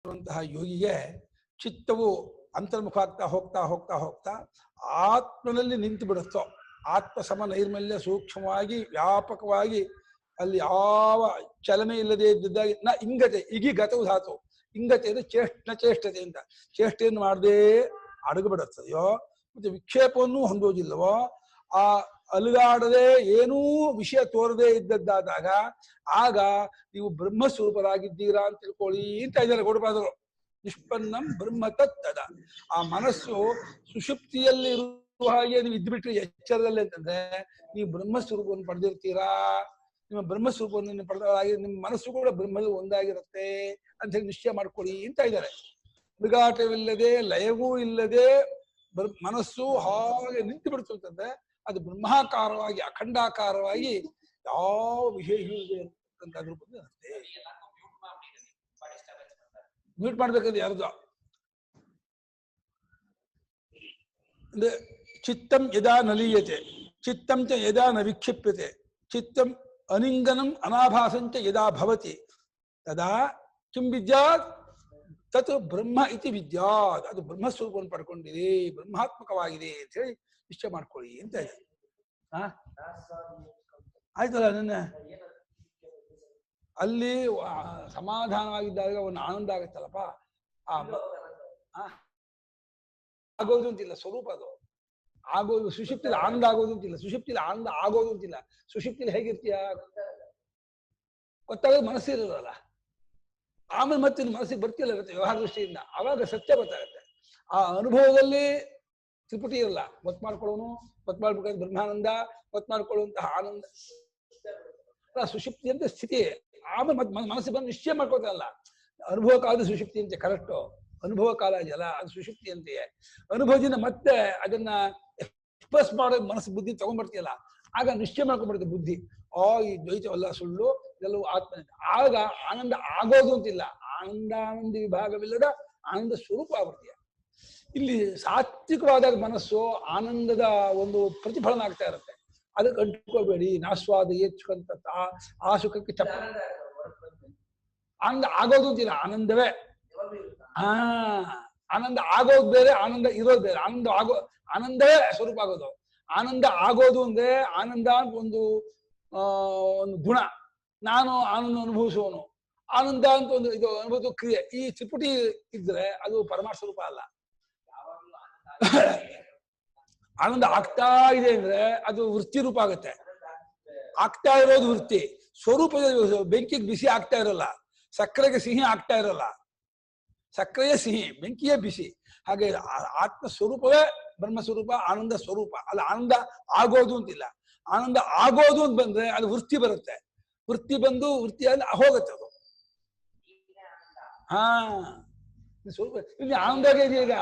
ಯೋಗಿಗೆ ಚಿತ್ತವು ಅಂತರ್ಮುಖ ಆಗ್ತಾ ಹೋಗ್ತಾ ಹೋಗ್ತಾ ಹೋಗ್ತಾ ಆತ್ಮನಲ್ಲಿ ನಿಂತು ಬಿಡುತ್ತೋ, ಆತ್ಮ ಸಮ ನೈರ್ಮಲ್ಯ ಸೂಕ್ಷ್ಮವಾಗಿ ವ್ಯಾಪಕವಾಗಿ ಅಲ್ಲಿ ಯಾವ ಚಲನೆ ಇಲ್ಲದೆ ಇದ್ದಿದ್ದಾಗಿ ನ ಇಂಗತೆ ಇಗಿ ಗತವು ಧಾತು. ಇಂಗತೆ ಅಂದ್ರೆ ಚೇಷ್ಟತೆ ಅಂತ, ಚೇಷ್ಟೆಯನ್ನು ಮಾಡದೆ ಅಡಗು ಬಿಡುತ್ತದೆಯೋ, ಮತ್ತೆ ವಿಕ್ಷೇಪವನ್ನು ಹೊಂದೋದಿಲ್ಲವೋ, ಆ ಅಲುಗಾಡದೆ ಏನೂ ವಿಷಯ ತೋರದೆ ಇದ್ದದ್ದಾದಾಗ ಆಗ ನೀವು ಬ್ರಹ್ಮಸ್ವರೂಪರಾಗಿದ್ದೀರಾ ಅಂತ ತಿಳ್ಕೊಳ್ಳಿ ಅಂತ ಇದ್ದಾರೆ ಗೌಡಪಾದರು. ನಿಷ್ಪನ್ನಂ ಬ್ರಹ್ಮ ತತ್ತದ. ಆ ಮನಸ್ಸು ಸುಷುಪ್ತಿಯಲ್ಲಿ ಇರುವ ಹಾಗೆ ನೀವು ಇದ್ಬಿಟ್ರಿ ಎಚ್ಚರದಲ್ಲಿ ಅಂತಂದ್ರೆ ನೀವು ಬ್ರಹ್ಮಸ್ವರೂಪವನ್ನು ಪಡೆದಿರ್ತೀರಾ. ನಿಮ್ಮ ಬ್ರಹ್ಮಸ್ವರೂಪವನ್ನು ಪಡೆದಾಗಿ ನಿಮ್ಮ ಮನಸ್ಸು ಕೂಡ ಬ್ರಹ್ಮದಲ್ಲಿ ಒಂದಾಗಿರುತ್ತೆ ಅಂತ ಹೇಳಿ ನಿಶ್ಚಯ ಮಾಡ್ಕೊಳ್ಳಿ ಅಂತ ಇದ್ದಾರೆ. ವಿಘಾಟವಿಲ್ಲದೆ ಲಯವೂ ಇಲ್ಲದೆ ಮನಸ್ಸು ಹಾಗೆ ನಿಂತು ಬಿಡ್ತಂತಂದ್ರೆ ಅದು ಬ್ರಹ್ಮಾಕಾರವಾಗಿ ಅಖಂಡಾಕಾರವಾಗಿ ಯಾವ ವಿಶೇಷ ಅಂತ ಅದ್ರ ಬಗ್ಗೆ ಇರುತ್ತೆ. ಮ್ಯೂಟ್ ಮಾಡ್ಬೇಕಂದ್ರೆ ಯಾರ್ದು ಅಂದ್ರೆ ಚಿತ್ತಂ ಯದಾ ನಲೀಯತೆ ಚಿತ್ತಂ ಚ ಯದಾ ನ ವಿಕ್ಷಿಪ್ಯತೆ ಚಿತ್ತಂ ಅನಿಂಗನಂ ಅನಾಭಾಸಂಚ ಯದಾ ಭವತಿ ತದಾ ಕಿಂ ವಿದ್ಯಾತ್ ತತ್ ಬ್ರಹ್ಮ ಇತಿ ವಿದ್ಯಾತ್. ಅದು ಬ್ರಹ್ಮಸ್ವರೂಪವನ್ನು ಪಡ್ಕೊಂಡಿದೆ, ಬ್ರಹ್ಮಾತ್ಮಕವಾಗಿದೆ ಅಂತ ಹೇಳಿ ನಿಶ್ಚಯ ಮಾಡ್ಕೊಳ್ಳಿ ಅಂತ ಇದೆ. ಆಯ್ತಲ್ಲ, ನನ್ನ ಅಲ್ಲಿ ಸಮಾಧಾನವಾಗಿದ್ದಾಗ ಒಂದು ಆನಂದ ಆಗುತ್ತಲ್ಲಪ್ಪ, ಆಗೋದು ಅಂತಿಲ್ಲ ಸ್ವರೂಪ. ಅದು ಆಗೋದು ಸುಷುಪ್ತಿಲಿ ಆನಂದ ಆಗೋದು ಅಂತಿಲ್ಲ, ಸುಷುಪ್ತಿಲಿ ಆನಂದ ಆಗೋದು ಅಂತಿಲ್ಲ. ಸುಷುಪ್ತಿಲಿ ಹೇಗಿರ್ತೀಯ ಗೊತ್ತಾಗೋದು ಮನಸ್ಸಿರೋದಲ್ಲ, ಆಮೇಲೆ ಮತ್ತೆ ಮನಸ್ಸಿಗೆ ಬರ್ತಿಲ್ಲ ಇರುತ್ತೆ ವ್ಯವಹಾರ ದೃಷ್ಟಿಯಿಂದ, ಅವಾಗ ಸತ್ಯ ಗೊತ್ತಾಗುತ್ತೆ. ಆ ಅನುಭವದಲ್ಲಿ ತ್ರಿಪುಟಿ ಇರಲ್ಲ. ಗೊತ್ತು ಮಾಡ್ಕೊಳ್ಳೋನು, ಗೊತ್ತು ಮಾಡ್ಬೇಕಾದ್ರೆ ಬ್ರಹ್ಮಾನಂದ, ಗೊತ್ತು ಮಾಡ್ಕೊಳ್ಳುವಂತಹ ಆನಂದ ಸುಷುಪ್ತಿ ಅಂತ ಸ್ಥಿತಿ. ಆಮೇಲೆ ಮತ್ತೆ ಮನಸ್ಸಿಗೆ ಬಂದು ನಿಶ್ಚಯ ಮಾಡ್ಕೋತಾರಲ್ಲ, ಅನುಭವ ಕಾಲದ ಸುಷುಪ್ತಿ ಅಂತೆ. ಕರೆಕ್ಟು, ಅನುಭವ ಕಾಲ ಇದೆಯಲ್ಲ ಅದು ಸುಷುಪ್ತಿ ಅಂತೆಯೇ. ಅನುಭವದಿಂದ ಮತ್ತೆ ಅದನ್ನ ಎಕ್ಸ್ಪ್ರೆಸ್ ಮಾಡೋ ಮನಸ್ಸು ಬುದ್ಧಿ ತಗೊಂಡ್ಬರ್ತೀಯಲ್ಲ, ಆಗ ನಿಶ್ಚಯ ಮಾಡ್ಕೊಂಡ್ಬಿಡುತ್ತೆ ಬುದ್ಧಿ, ಈ ದ್ವೈತವಲ್ಲ ಸುಳ್ಳು, ಇದೆಲ್ಲವೂ ಆತ್ಮ. ಆಗ ಆನಂದ ಆಗೋದು ಅಂತಿಲ್ಲ, ಆನಂದಾನಂದ ವಿಭಾಗವಿಲ್ಲದ ಆನಂದ ಸ್ವರೂಪ ಆಗ್ಬಿಡ್ತೀಯ. ಇಲ್ಲಿ ಸಾತ್ವಿಕವಾದಾಗ ಮನಸ್ಸು ಆನಂದದ ಒಂದು ಪ್ರತಿಫಲನ ಆಗ್ತಾ ಇರುತ್ತೆ. ಅದಕ್ಕೆ ಅಂಟ್ಕೋಬೇಡಿ. ನಾಸ್ವಾದ ಏಚ್ಕಂತ ಆ ಸುಖಕ್ಕೆ ಚಪ್ಪ ಆನಂದ ಆಗೋದು ಅಂತಿಲ್ಲ, ಆನಂದವೇ. ಆನಂದ ಆಗೋದು ಬೇರೆ, ಆನಂದ ಇರೋದು ಬೇರೆ. ಆನಂದವೇ ಸ್ವರೂಪ ಆಗೋದು. ಆನಂದ ಆಗೋದು ಅಂದ್ರೆ ಆನಂದ ಅಂತ ಒಂದು ಗುಣ. ನಾನು ಆನಂದ ಅನುಭವಿಸುವವನು. ಆನಂದ ಅಂತ ಒಂದು ಇದು ಅನುಭವ ಕ್ರಿಯೆ. ಈ ತ್ರಿಪುಟಿ ಇದ್ರೆ ಅದು ಪರಮಾರ್ಥ ಸ್ವರೂಪ ಅಲ್ಲ. ಆನಂದ ಆಗ್ತಾ ಇದೆ ಅಂದ್ರೆ ಅದು ವೃತ್ತಿ ರೂಪ ಆಗುತ್ತೆ. ಆಗ್ತಾ ಇರೋದು ವೃತ್ತಿ. ಸ್ವರೂಪದ ಬೆಂಕಿಗೆ ಬಿಸಿ ಆಗ್ತಾ ಇರಲ್ಲ, ಸಕ್ಕರೆಗೆ ಸಿಹಿ ಆಗ್ತಾ ಇರಲ್ಲ. ಸಕ್ಕರೆಯೇ ಸಿಹಿ, ಬೆಂಕಿಯೇ ಬಿಸಿ. ಹಾಗೆ ಆತ್ಮ ಸ್ವರೂಪವೇ ಬ್ರಹ್ಮಸ್ವರೂಪ, ಆನಂದ ಸ್ವರೂಪ. ಅಲ್ಲಿ ಆನಂದ ಆಗೋದು ಅಂತಿಲ್ಲ. ಆನಂದ ಆಗೋದು ಅಂತ ಬಂದ್ರೆ ಅದು ವೃತ್ತಿ ಬರುತ್ತೆ. ವೃತ್ತಿ ಬಂದು ವೃತ್ತಿಯಲ್ಲಿ ಹೋಗುತ್ತೆ ಅದು. ಸ್ವರೂಪ ಇಲ್ಲಿ ಆನಂದಾಗೆ ಇದೆಯಾ. ಈಗ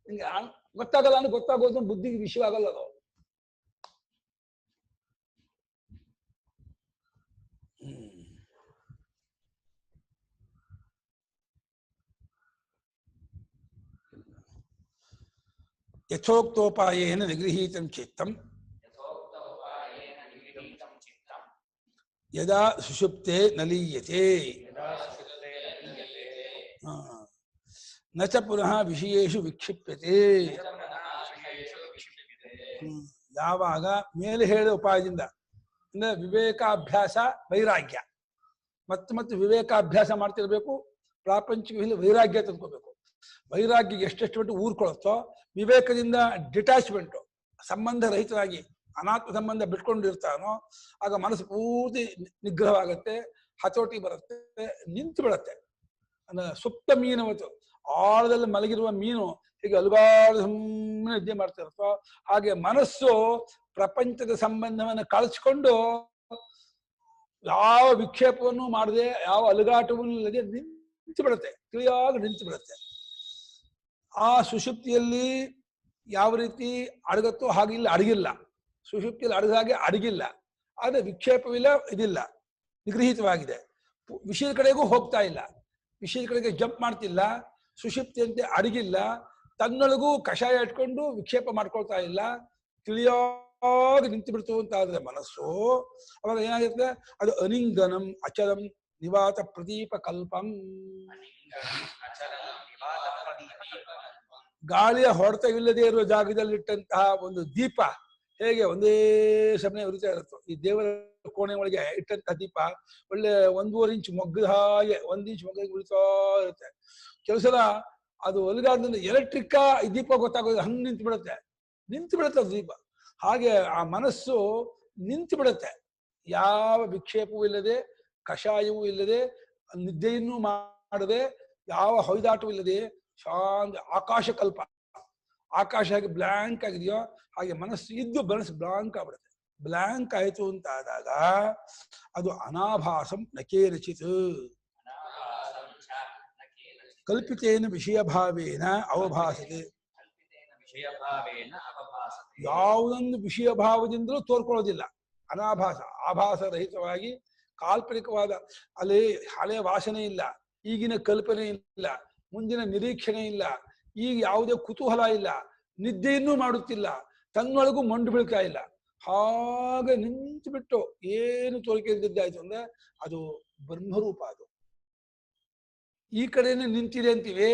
ನಿಂಗೆ ಗೊತ್ತಾಗಲ್ಲ ಅಂದ್ರೆ ಗೊತ್ತಾಗೋದು ಬುದ್ಧಿಗೆ ವಿಷಯವಾಗಲ್ಲ ಅದು. ಯಥೋಕ್ತೋಪಾಯೇನ ನಿಗೃಹೀತಂ ಚಿತ್ತಂ ಯದಾ ಸುಷುಪ್ತೆ ನಲೀಯತೆ ನ ಚ ಪುನಃ ವಿಷಯೇಷು ವಿಕ್ಷಿಪ್ಯತೆ. ಯಾವಾಗ ಮೇಲೆ ಹೇಳಿದ ಉಪಾಯದಿಂದ ಅಂದ್ರೆ ವಿವೇಕಾಭ್ಯಾಸ, ವೈರಾಗ್ಯ, ಮತ್ತೆ ವಿವೇಕಾಭ್ಯಾಸ ಮಾಡ್ತಿರ್ಬೇಕು. ಪ್ರಾಪಂಚಿಕ ವೈರಾಗ್ಯ ತಂದ್ಕೋಬೇಕು. ವೈರಾಗ್ಯ ಎಷ್ಟೆಷ್ಟು ಬಿಟ್ಟು ಊರ್ಕೊಳತ್ತೋ, ವಿವೇಕದಿಂದ ಡಿಟ್ಯಾಚ್ಮೆಂಟು, ಸಂಬಂಧ ರಹಿತರಾಗಿ ಅನಾತ್ಮ ಸಂಬಂಧ ಬಿಟ್ಕೊಂಡಿರ್ತಾನೋ ಆಗ ಮನಸ್ಸು ಪೂರ್ತಿ ನಿಗ್ರಹವಾಗತ್ತೆ, ಹತೋಟಿ ಬರುತ್ತೆ, ನಿಂತು ಬಿಡತ್ತೆ. ಅಂದ್ರೆ ಸುಪ್ತ ಮೀನವತ್ತು, ಆಳದಲ್ಲಿ ಮಲಗಿರುವ ಮೀನು ಹೀಗೆ ಅಲುಗಾಡು ಸುಮ್ಮನೆ ನಿದ್ದೆ ಮಾಡ್ತಿರುತ್ತೋ ಹಾಗೆ ಮನಸ್ಸು ಪ್ರಪಂಚದ ಸಂಬಂಧವನ್ನು ಕಳಿಸ್ಕೊಂಡು ಯಾವ ವಿಕ್ಷೇಪವನ್ನು ಮಾಡದೆ, ಯಾವ ಅಲುಗಾಟವನ್ನು ಇಲ್ಲದೆ ನಿಂತು ಬಿಡುತ್ತೆ, ತಿಳಿಯಾಗಿ ನಿಂತು ಬಿಡುತ್ತೆ. ಆ ಸುಷುಪ್ತಿಯಲ್ಲಿ ಯಾವ ರೀತಿ ಅಡಗತ್ತೋ ಹಾಗಿಲ್ಲ, ಅಡಗಿಲ್ಲ. ಸುಷುಪ್ತಿಯಲ್ಲಿ ಅಡಗ ಹಾಗೆ ಅಡಗಿಲ್ಲ. ಆದ್ರೆ ವಿಕ್ಷೇಪವಿಲ್ಲ, ಇದಿಲ್ಲ, ನಿಗೃಹೀತವಾಗಿದೆ. ವಿಷಯದ ಕಡೆಗೂ ಹೋಗ್ತಾ ಇಲ್ಲ, ವಿಷಯದ ಕಡೆಗೆ ಜಂಪ್ ಮಾಡ್ತಿಲ್ಲ. ಸುಷುಪ್ತಿಯಂತೆ ಅಡಗಿಲ್ಲ, ತನ್ನೊಳಗೂ ಕಷಾಯ ಇಟ್ಕೊಂಡು ವಿಕ್ಷೇಪ ಮಾಡ್ಕೊಳ್ತಾ ಇಲ್ಲ, ತಿಳಿಯಾಗಿ ನಿಂತು ಬಿಡ್ತು ಅಂತ ಆದ್ರೆ ಮನಸ್ಸು, ಅವಾಗ ಏನಾಗುತ್ತೆ, ಅದು ಅನಿಂಗನಂ ಅಚಲಂ ನಿವಾತ ಪ್ರದೀಪ ಕಲ್ಪಂ. ಗಾಳಿಯ ಹೊಡೆತವಿಲ್ಲದೆ ಇರುವ ಜಾಗದಲ್ಲಿಟ್ಟಂತಹ ಒಂದು ದೀಪ ಹೇಗೆ ಒಂದೇ ಸಮಯ ಉರಿತಾ ಇರುತ್ತೋ, ಈ ದೇವರ ಕೋಣೆ ಒಳಗೆ ಇಟ್ಟಂತಹ ದೀಪ ಒಳ್ಳೆ 1.5 ಇಂಚ್ ಮೊಗ್ಗದ ಹಾಗೆ 1 ಇಂಚ್ ಮೊಗ್ಗ ಉರಿತಾ ಇರುತ್ತೆ. ಕೆಲವು ಸಲ ಅದು ಒಲಗಾದ್ರಿಂದ ಎಲೆಕ್ಟ್ರಿಕ್ ಈ ದೀಪ ಗೊತ್ತಾಗೋದು, ಹಂಗೆ ನಿಂತು ಬಿಡುತ್ತೆ ಅದು ದೀಪ. ಹಾಗೆ ಆ ಮನಸ್ಸು ನಿಂತು ಬಿಡುತ್ತೆ, ಯಾವ ವಿಕ್ಷೇಪವೂ ಇಲ್ಲದೆ, ಕಷಾಯವೂ ಇಲ್ಲದೆ, ನಿದ್ದೆಯನ್ನು ಮಾಡದೆ, ಯಾವ ಹೊಯ್ದಾಟವೂ ಇಲ್ಲದೆ ಶಾಂತ ಆಕಾಶ ಕಲ್ಪ. ಆಕಾಶ ಹಾಗೆ ಬ್ಲಾಂಕ್ ಆಗಿದೆಯೋ ಹಾಗೆ ಮನಸ್ಸು ಇದ್ದು ಮನಸ್ಸು ಬ್ಲಾಂಕ್ ಆಗ್ಬಿಡುತ್ತೆ. ಬ್ಲಾಂಕ್ ಆಯ್ತು ಅಂತ ಆದಾಗ ಅದು ಅನಾಭಾಸಂ ನಕೇನಚಿತ್ ಕಲ್ಪಿತೇನ ವಿಷಯ ಭಾವೇನ ಅವಭಾಸತೆ. ಯಾವುದೊಂದು ವಿಷಯ ಭಾವದಿಂದಲೂ ತೋರ್ಕೊಳ್ಳೋದಿಲ್ಲ. ಅನಾಭಾಸ, ಆಭಾಸ ರಹಿತವಾಗಿ ಕಾಲ್ಪನಿಕವಾದ ಅಲ್ಲಿ ಹಳೆಯ ವಾಸನೆ ಇಲ್ಲ, ಈಗಿನ ಕಲ್ಪನೆ ಇಲ್ಲ, ಮುಂದಿನ ನಿರೀಕ್ಷಣೆ ಇಲ್ಲ, ಈಗ ಯಾವುದೇ ಕುತೂಹಲ ಇಲ್ಲ, ನಿದ್ದೆಯನ್ನೂ ಮಾಡುತ್ತಿಲ್ಲ, ತನ್ನೊಳಗೂ ಮಂಡು ಬೀಳ್ತಾ ಇಲ್ಲ. ಹಾಗೆ ನಿಂತು ಬಿಟ್ಟು ಏನು ತೋರಿಕೆ ಇದ್ದಿದ್ದಾಯ್ತು ಅಂದ್ರೆ ಅದು ಬ್ರಹ್ಮರೂಪ. ಅದು ಈ ಕಡೆನೇ ನಿಂತಿದೆ ಅಂತೀವಿ,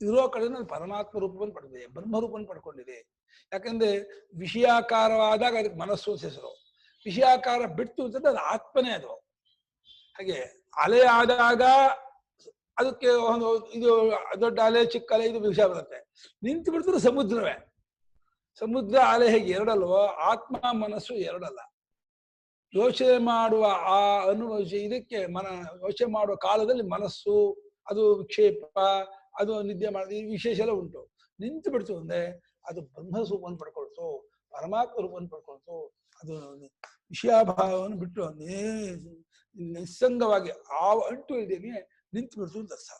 ಇರೋ ಕಡೆ ಪರಮಾತ್ಮ ರೂಪವನ್ನು ಪಡೆದಿದೆ, ಬ್ರಹ್ಮರೂಪವನ್ನು ಪಡ್ಕೊಂಡಿದೆ. ಯಾಕಂದ್ರೆ ವಿಷಯಾಕಾರವಾದಾಗ ಅದಕ್ಕೆ ಮನಸ್ಸು ಹೆಸರು, ವಿಷಯಾಕಾರ ಬಿಟ್ಟು ಅಂತಂದ್ರೆ ಅದು ಆತ್ಮನೇ. ಅದು ಹಾಗೆ ಅಲೆ ಆದಾಗ ಅದಕ್ಕೆ ಒಂದು ಇದು ದೊಡ್ಡ ಅಲೆ ಚಿಕ್ಕ ಅಲೆ ಇದು ವಿಷಯ ಬರುತ್ತೆ. ನಿಂತು ಬಿಡ್ತಾರೆ ಸಮುದ್ರವೇ. ಸಮುದ್ರ ಅಲೆ ಹೇಗೆ ಎರಡಲ್ವೋ, ಆತ್ಮ ಮನಸ್ಸು ಎರಡಲ್ಲ. ಯೋಚನೆ ಮಾಡುವ ಆ ಇದಕ್ಕೆ ಯೋಚನೆ ಮಾಡುವ ಕಾಲದಲ್ಲಿ ಮನಸ್ಸು ಅದು ವಿಕ್ಷೇಪ, ಅದು ನಿದ್ದೆ ಮಾಡೋದು, ಈ ವಿಶೇಷ ಎಲ್ಲ ಉಂಟು. ನಿಂತು ಬಿಡ್ತು ಅಂದ್ರೆ ಅದು ಬ್ರಹ್ಮ ರೂಪವನ್ನು ಪಡ್ಕೊಳ್ತು, ಪರಮಾತ್ಮ ರೂಪವನ್ನು ಪಡ್ಕೊಳ್ತು. ಅದು ವಿಷಯಾಭಾವವನ್ನು ಬಿಟ್ಟು ನಿಸ್ಸಂಗವಾಗಿ ಆ ಅಂಟು ಇದ್ದೇನೆ ನಿಂತು ಬಿಡ್ತು ಅಂತ ಅರ್ಥ.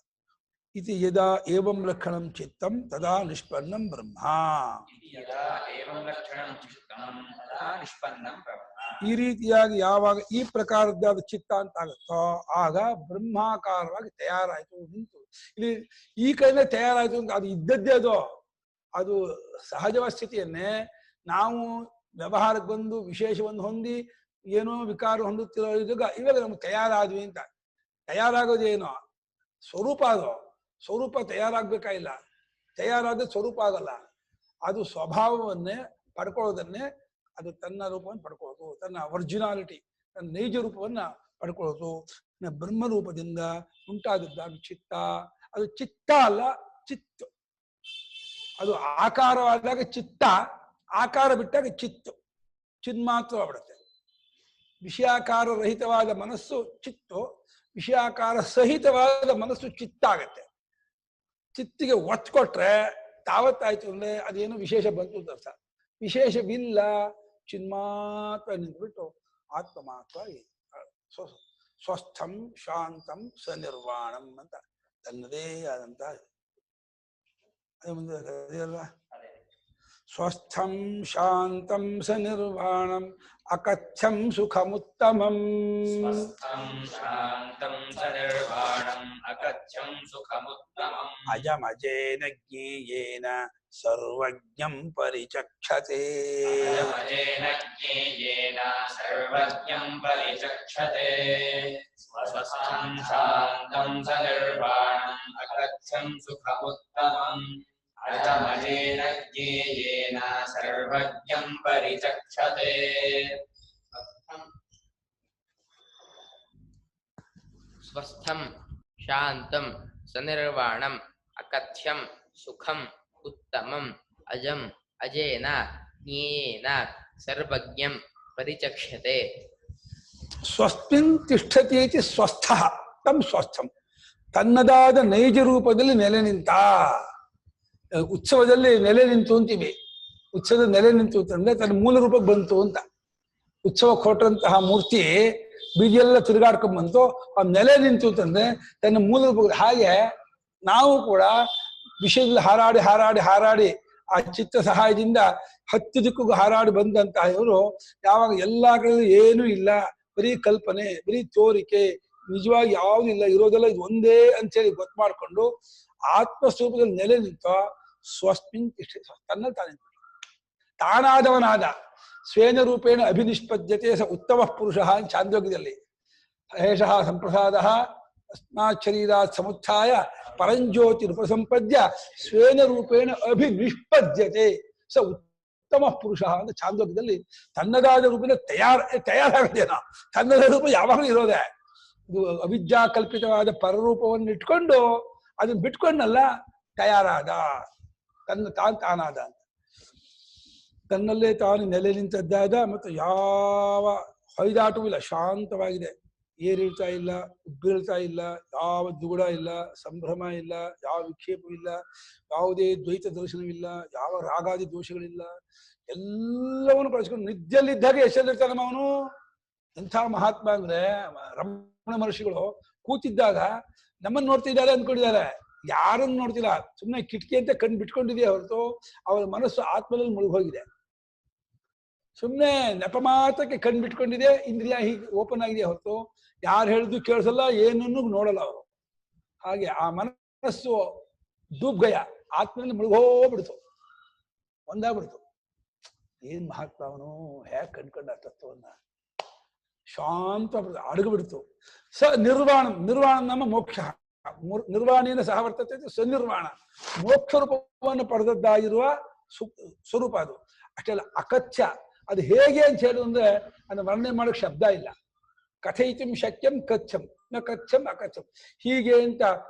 ಇತಿ ಯದಾ ಏವಂ ಲಕ್ಷಣಂ ಚಿತ್ತಂ ತದಾ ನಿಷ್ಪನ್ನಂ ಬ್ರಹ್ಮ. ಈ ರೀತಿಯಾಗಿ ಯಾವಾಗ ಈ ಪ್ರಕಾರದ್ದಾದ ಚಿತ್ತ ಅಂತ ಆಗುತ್ತೋ ಆಗ ಬ್ರಹ್ಮಾಕಾರವಾಗಿ ತಯಾರಾಯ್ತು, ನಿಂತು. ಇಲ್ಲಿ ಈ ಕಡೆಯಿಂದ ತಯಾರಾಯ್ತು ಅಂತ ಅದು ಇದ್ದದ್ದೇ. ಅದು ಸಹಜವಾದ ಸ್ಥಿತಿಯನ್ನೇ ನಾವು ವ್ಯವಹಾರಕ್ಕೆ ಬಂದು ವಿಶೇಷವನ್ನು ಹೊಂದಿ ಏನೋ ವಿಕಾರ ಹೊಂದುತ್ತಿರೋ ಇವಾಗ ನಮ್ಗೆ ತಯಾರಾದ್ವಿ ಅಂತ. ತಯಾರಾಗೋದೇನೋ ಸ್ವರೂಪ. ಅದು ಸ್ವರೂಪ ತಯಾರಾಗ್ಬೇಕಾಗಿಲ್ಲ, ತಯಾರಾದ ಸ್ವರೂಪ ಆಗಲ್ಲ. ಅದು ಸ್ವಭಾವವನ್ನೇ ಪಡ್ಕೊಳ್ಳೋದನ್ನೇ, ಅದು ತನ್ನ ರೂಪವನ್ನು ಪಡ್ಕೊಳ್ಳೋದು, ತನ್ನ ಒರಿಜಿನಾಲಿಟಿ, ತನ್ನ ನೈಜ ರೂಪವನ್ನ ಪಡ್ಕೊಳ್ಳೋದು. ಬ್ರಹ್ಮರೂಪದಿಂದ ಉಂಟಾದದ್ದಾಗ ಚಿತ್ತ. ಅದು ಚಿತ್ತ ಅಲ್ಲ, ಚಿತ್ತು. ಅದು ಆಕಾರವಾದಾಗ ಚಿತ್ತ, ಆಕಾರ ಬಿಟ್ಟಾಗ ಚಿತ್ತು, ಚಿನ್ಮಾತ್ರ ಆಗ್ಬಿಡುತ್ತೆ. ವಿಷಯಾಕಾರ ರಹಿತವಾದ ಮನಸ್ಸು ಚಿತ್ತು, ವಿಷಯಾಕಾರ ಸಹಿತವಾದ ಮನಸ್ಸು ಚಿತ್ತ ಆಗತ್ತೆ. ಚಿತ್ತಿಗೆ ಒತ್ತು ಕೊಟ್ರೆ ತಾವತ್ತಾಯ್ತು ಅಂದ್ರೆ ಅದೇನು ವಿಶೇಷ ಬಂತು ಅಂತ ಅರ್ಥ. ವಿಶೇಷವಿಲ್ಲ, ಚಿನ್ಮಾತ್ರ ನಿಂತ್ಬಿಟ್ಟು ಆತ್ಮ ಮಾತ್ರ ಸ್ವಸ್ಥಂ ಶಾಂತಂ ಸನಿರ್ವಾಣಂ ಅಂತ ತನ್ನದೇ ಆದಂತ ಮುಂದೆ ಅಲ್ವಾ. ಸ್ವಸ್ಥಂ ಶಾಂತಂ ಸನಿರ್ವಾಣಂ ಅಕಥ್ಯಂ ಸುಖಮುತ್ತಮಂ. ಅಜಮಜೇನ ಜ್ಞೇಯೇನ ಸರ್ವಜ್ಞಂ ಪರಿಚಕ್ಷತೆ. ಸ್ವಸ್ಥಂ ಶಾಂತಂ ಸನಿರ್ವಾಣಂ ಅಕಥ್ಯಂ ಸುಖಮುತ್ತಮಂ ಅಜಮಜೇನ ಜ್ಞೇಯೇನ ಸರ್ವಜ್ಞಂ ಪರಿಚಕ್ಷತೆ. ಸ್ವಸ್ಥಂ ಶಾಂತಂ ಸನಿರ್ವಾಣಂ ಅಕಥ್ಯಂ ಸುಖಂ ಉತ್ತಮಂ ಅಜಂ ಅಜೇನ ಜ್ಞೇಯೇನ ಸರ್ವಜ್ಞಂ ಪರಿಚಕ್ಷ್ಯತೆ. ಸ್ವಸ್ಮಿನ್ ತಿಷ್ಠತಿ ಸ್ವಸ್ಥ ತಂ ಸ್ವಸ್ಥಂ. ತನ್ನದಾದ ನೈಜ ರೂಪದಲ್ಲಿ ನೆಲೆ ನಿಂತ. ಉತ್ಸವದಲ್ಲಿ ನೆಲೆ ನಿಂತು ಅಂತೀವಿ. ಉತ್ಸವದ ನೆಲೆ ನಿಂತು ಅಂತಂದ್ರೆ ತನ್ನ ಮೂಲ ರೂಪಕ್ಕೆ ಬಂತು ಅಂತ. ಉತ್ಸವ ಕೊಟ್ಟಂತಹ ಮೂರ್ತಿ ಬೀದಿಯೆಲ್ಲ ತಿರುಗಾಡ್ಕೊಂಡ್ ಬಂತು, ಆ ನೆಲೆ ನಿಂತು ಅಂತಂದ್ರೆ ತನ್ನ ಮೂಲ ರೂಪ. ಹಾಗೆ ನಾವು ಕೂಡ ವಿಷಯದಲ್ಲಿ ಹಾರಾಡಿ ಹಾರಾಡಿ ಹಾರಾಡಿ ಆ ಚಿತ್ತ ಸಹಾಯದಿಂದ 10 ದಿಕ್ಕಿಗೂ ಹಾರಾಡಿ ಬಂದಂತಹ ಇವರು ಯಾವಾಗ ಎಲ್ಲಾ ಕಡೆ ಏನೂ ಇಲ್ಲ, ಬರೀ ಕಲ್ಪನೆ, ಬರೀ ತೋರಿಕೆ, ನಿಜವಾಗಿ ಯಾವ್ದು ಇಲ್ಲ, ಇರೋದೆಲ್ಲ ಇದು ಒಂದೇ ಅಂತೇಳಿ ಗೊತ್ತು ಮಾಡ್ಕೊಂಡು ಆತ್ಮಸ್ವರೂಪದಲ್ಲಿ ನೆಲೆ ನಿಂತ ಸ್ವಸ್ಮಿನ್ ತನ್ನಲ್ಲಿ ತಾನೇ ತಾನಾದವನಾದ. ಸ್ವೇನ ರೂಪೇಣ ಅಭಿನಿಷ್ಪದ್ಯತೆ ಸ ಉತ್ತಮ ಪುರುಷ ಚಾಂದೋಗ್ಯದಲ್ಲಿ. ಏಷಃ ಸಂಪ್ರಸಾದ ಅಸ್ಮಾತ್ ಶರೀರಾತ್ ಸಮುತ್ಥಾಯ ಪರಂಜ್ಯೋತಿ ರೂಪಸಂಪದ್ಯ ಸ್ವೇನ ರೂಪೇಣ ಅಭಿನಿಷ್ಪದ್ಯತೆ ಸ ಉತ್ತಮ ಪುರುಷ ಅಂತ ಚಾಂದೋಗ್ಯದಲ್ಲಿ ತನ್ನದಾದ ರೂಪದ ತಯಾರಾಗದೇನೋ ತನ್ನದ ರೂಪ ಯಾವಾಗಲೂ ಇರೋದೆ. ಇದು ಅವಿದ್ಯಾ ಕಲ್ಪಿತವಾದ ಪರರೂಪವನ್ನು ಇಟ್ಕೊಂಡು ಅದನ್ನ ಬಿಟ್ಕೊಂಡಲ್ಲ ತಯಾರಾದ, ತಾನಾದ ಅಂತ. ತನ್ನಲ್ಲೇ ತಾನು ನೆಲೆ ನಿಂತದ್ದಾದ ಮತ್ತು ಯಾವ ಹೊಯ್ದಾಟವೂ ಇಲ್ಲ, ಶಾಂತವಾಗಿದೆ. ಏರಿಳ್ತಾ ಇಲ್ಲ, ಉಬ್ಬಿಳ್ತಾ ಇಲ್ಲ, ಯಾವ ದುಗುಡ ಇಲ್ಲ, ಸಂಭ್ರಮ ಇಲ್ಲ, ಯಾವ ವಿಕ್ಷೇಪವಿಲ್ಲ, ಯಾವುದೇ ದ್ವೈತ ದರ್ಶನವಿಲ್ಲ, ಯಾವ ರಾಗಾದಿ ದೋಷಗಳಿಲ್ಲ. ಎಲ್ಲವನ್ನು ಬಳಸ್ಕೊಂಡು ನಿದ್ದೆಯಲ್ಲಿದ್ದಾಗ ಎಷ್ಟೆಲ್ಲಿರ್ತಾನಮ್ಮ ಅವನು. ಎಂಥ ಮಹಾತ್ಮ ಅಂದ್ರೆ ರಮಣ ಮಹರ್ಷಿಗಳು ಕೂತಿದ್ದಾಗ ನಮ್ಮನ್ನು ನೋಡ್ತಿದ್ದಾರೆ ಅಂದ್ಕೊಂಡಿದ್ದಾರೆ, ಯಾರನ್ನು ನೋಡ್ತಿಲ್ಲ. ಸುಮ್ಮನೆ ಕಿಟಕಿ ಅಂತ ಕಣ್ ಬಿಟ್ಕೊಂಡಿದೆಯೇ ಹೊರತು ಅವರ ಮನಸ್ಸು ಆತ್ಮದಲ್ಲಿ ಮುಳುಗೋಗಿದೆ. ಸುಮ್ಮನೆ ನೆಪ ಮಾತ್ರಕ್ಕೆ ಕಣ್ ಬಿಟ್ಕೊಂಡಿದೆ, ಇಂದ್ರಿಯ ಹೀಗೆ ಓಪನ್ ಆಗಿದೆ ಹೊರತು ಯಾರು ಹೇಳಿದ್ದು ಕೇಳಿಸಲ್ಲ, ಏನನ್ನು ನೋಡಲ್ಲ ಅವರು. ಹಾಗೆ ಆ ಮನಸ್ಸು ಡೂಬ್ಗಯ, ಆತ್ಮನಲ್ಲಿ ಮುಳುಗೋಗ್ಬಿಡ್ತು, ಒಂದಾಗ್ಬಿಡ್ತು. ಏನ್ ಮಹಾತ್ಮ ಅವನು, ಹೇಗೆ ಕಂಡ್ಕೊಂಡ ತತ್ವವನ್ನ, ಶಾಂತ ಅಡಗುಬಿಡ್ತು. ನಿರ್ವಾಣ ನಮ್ಮ ಮೋಕ್ಷ, ನಿರ್ವಾಣೇನ ಸಹ ವರ್ತತೆ ಸನ್ನಿರ್ವಾಣ, ಮೋಕ್ಷ ರೂಪವನ್ನು ಪಡೆದದ್ದಾಗಿರುವ ಸ್ವರೂಪ ಅದು. ಅಷ್ಟೇ ಅಲ್ಲ, ಅಕಚ್ಚ, ಅದು ಹೇಗೆ ಅಂತ ಹೇಳುದು ಅಂದ್ರೆ ಅದನ್ನ ವರ್ಣನೆ ಮಾಡೋಕೆ ಶಬ್ದ ಇಲ್ಲ. ಕಥಯಿತಂ ಶಕ್ಯಂ ಕಚ್ಚಂ ನ ಕಚ್ಚಂ ಅಕಚ್ಚಂ. ಹೀಗೆ ಅಂತ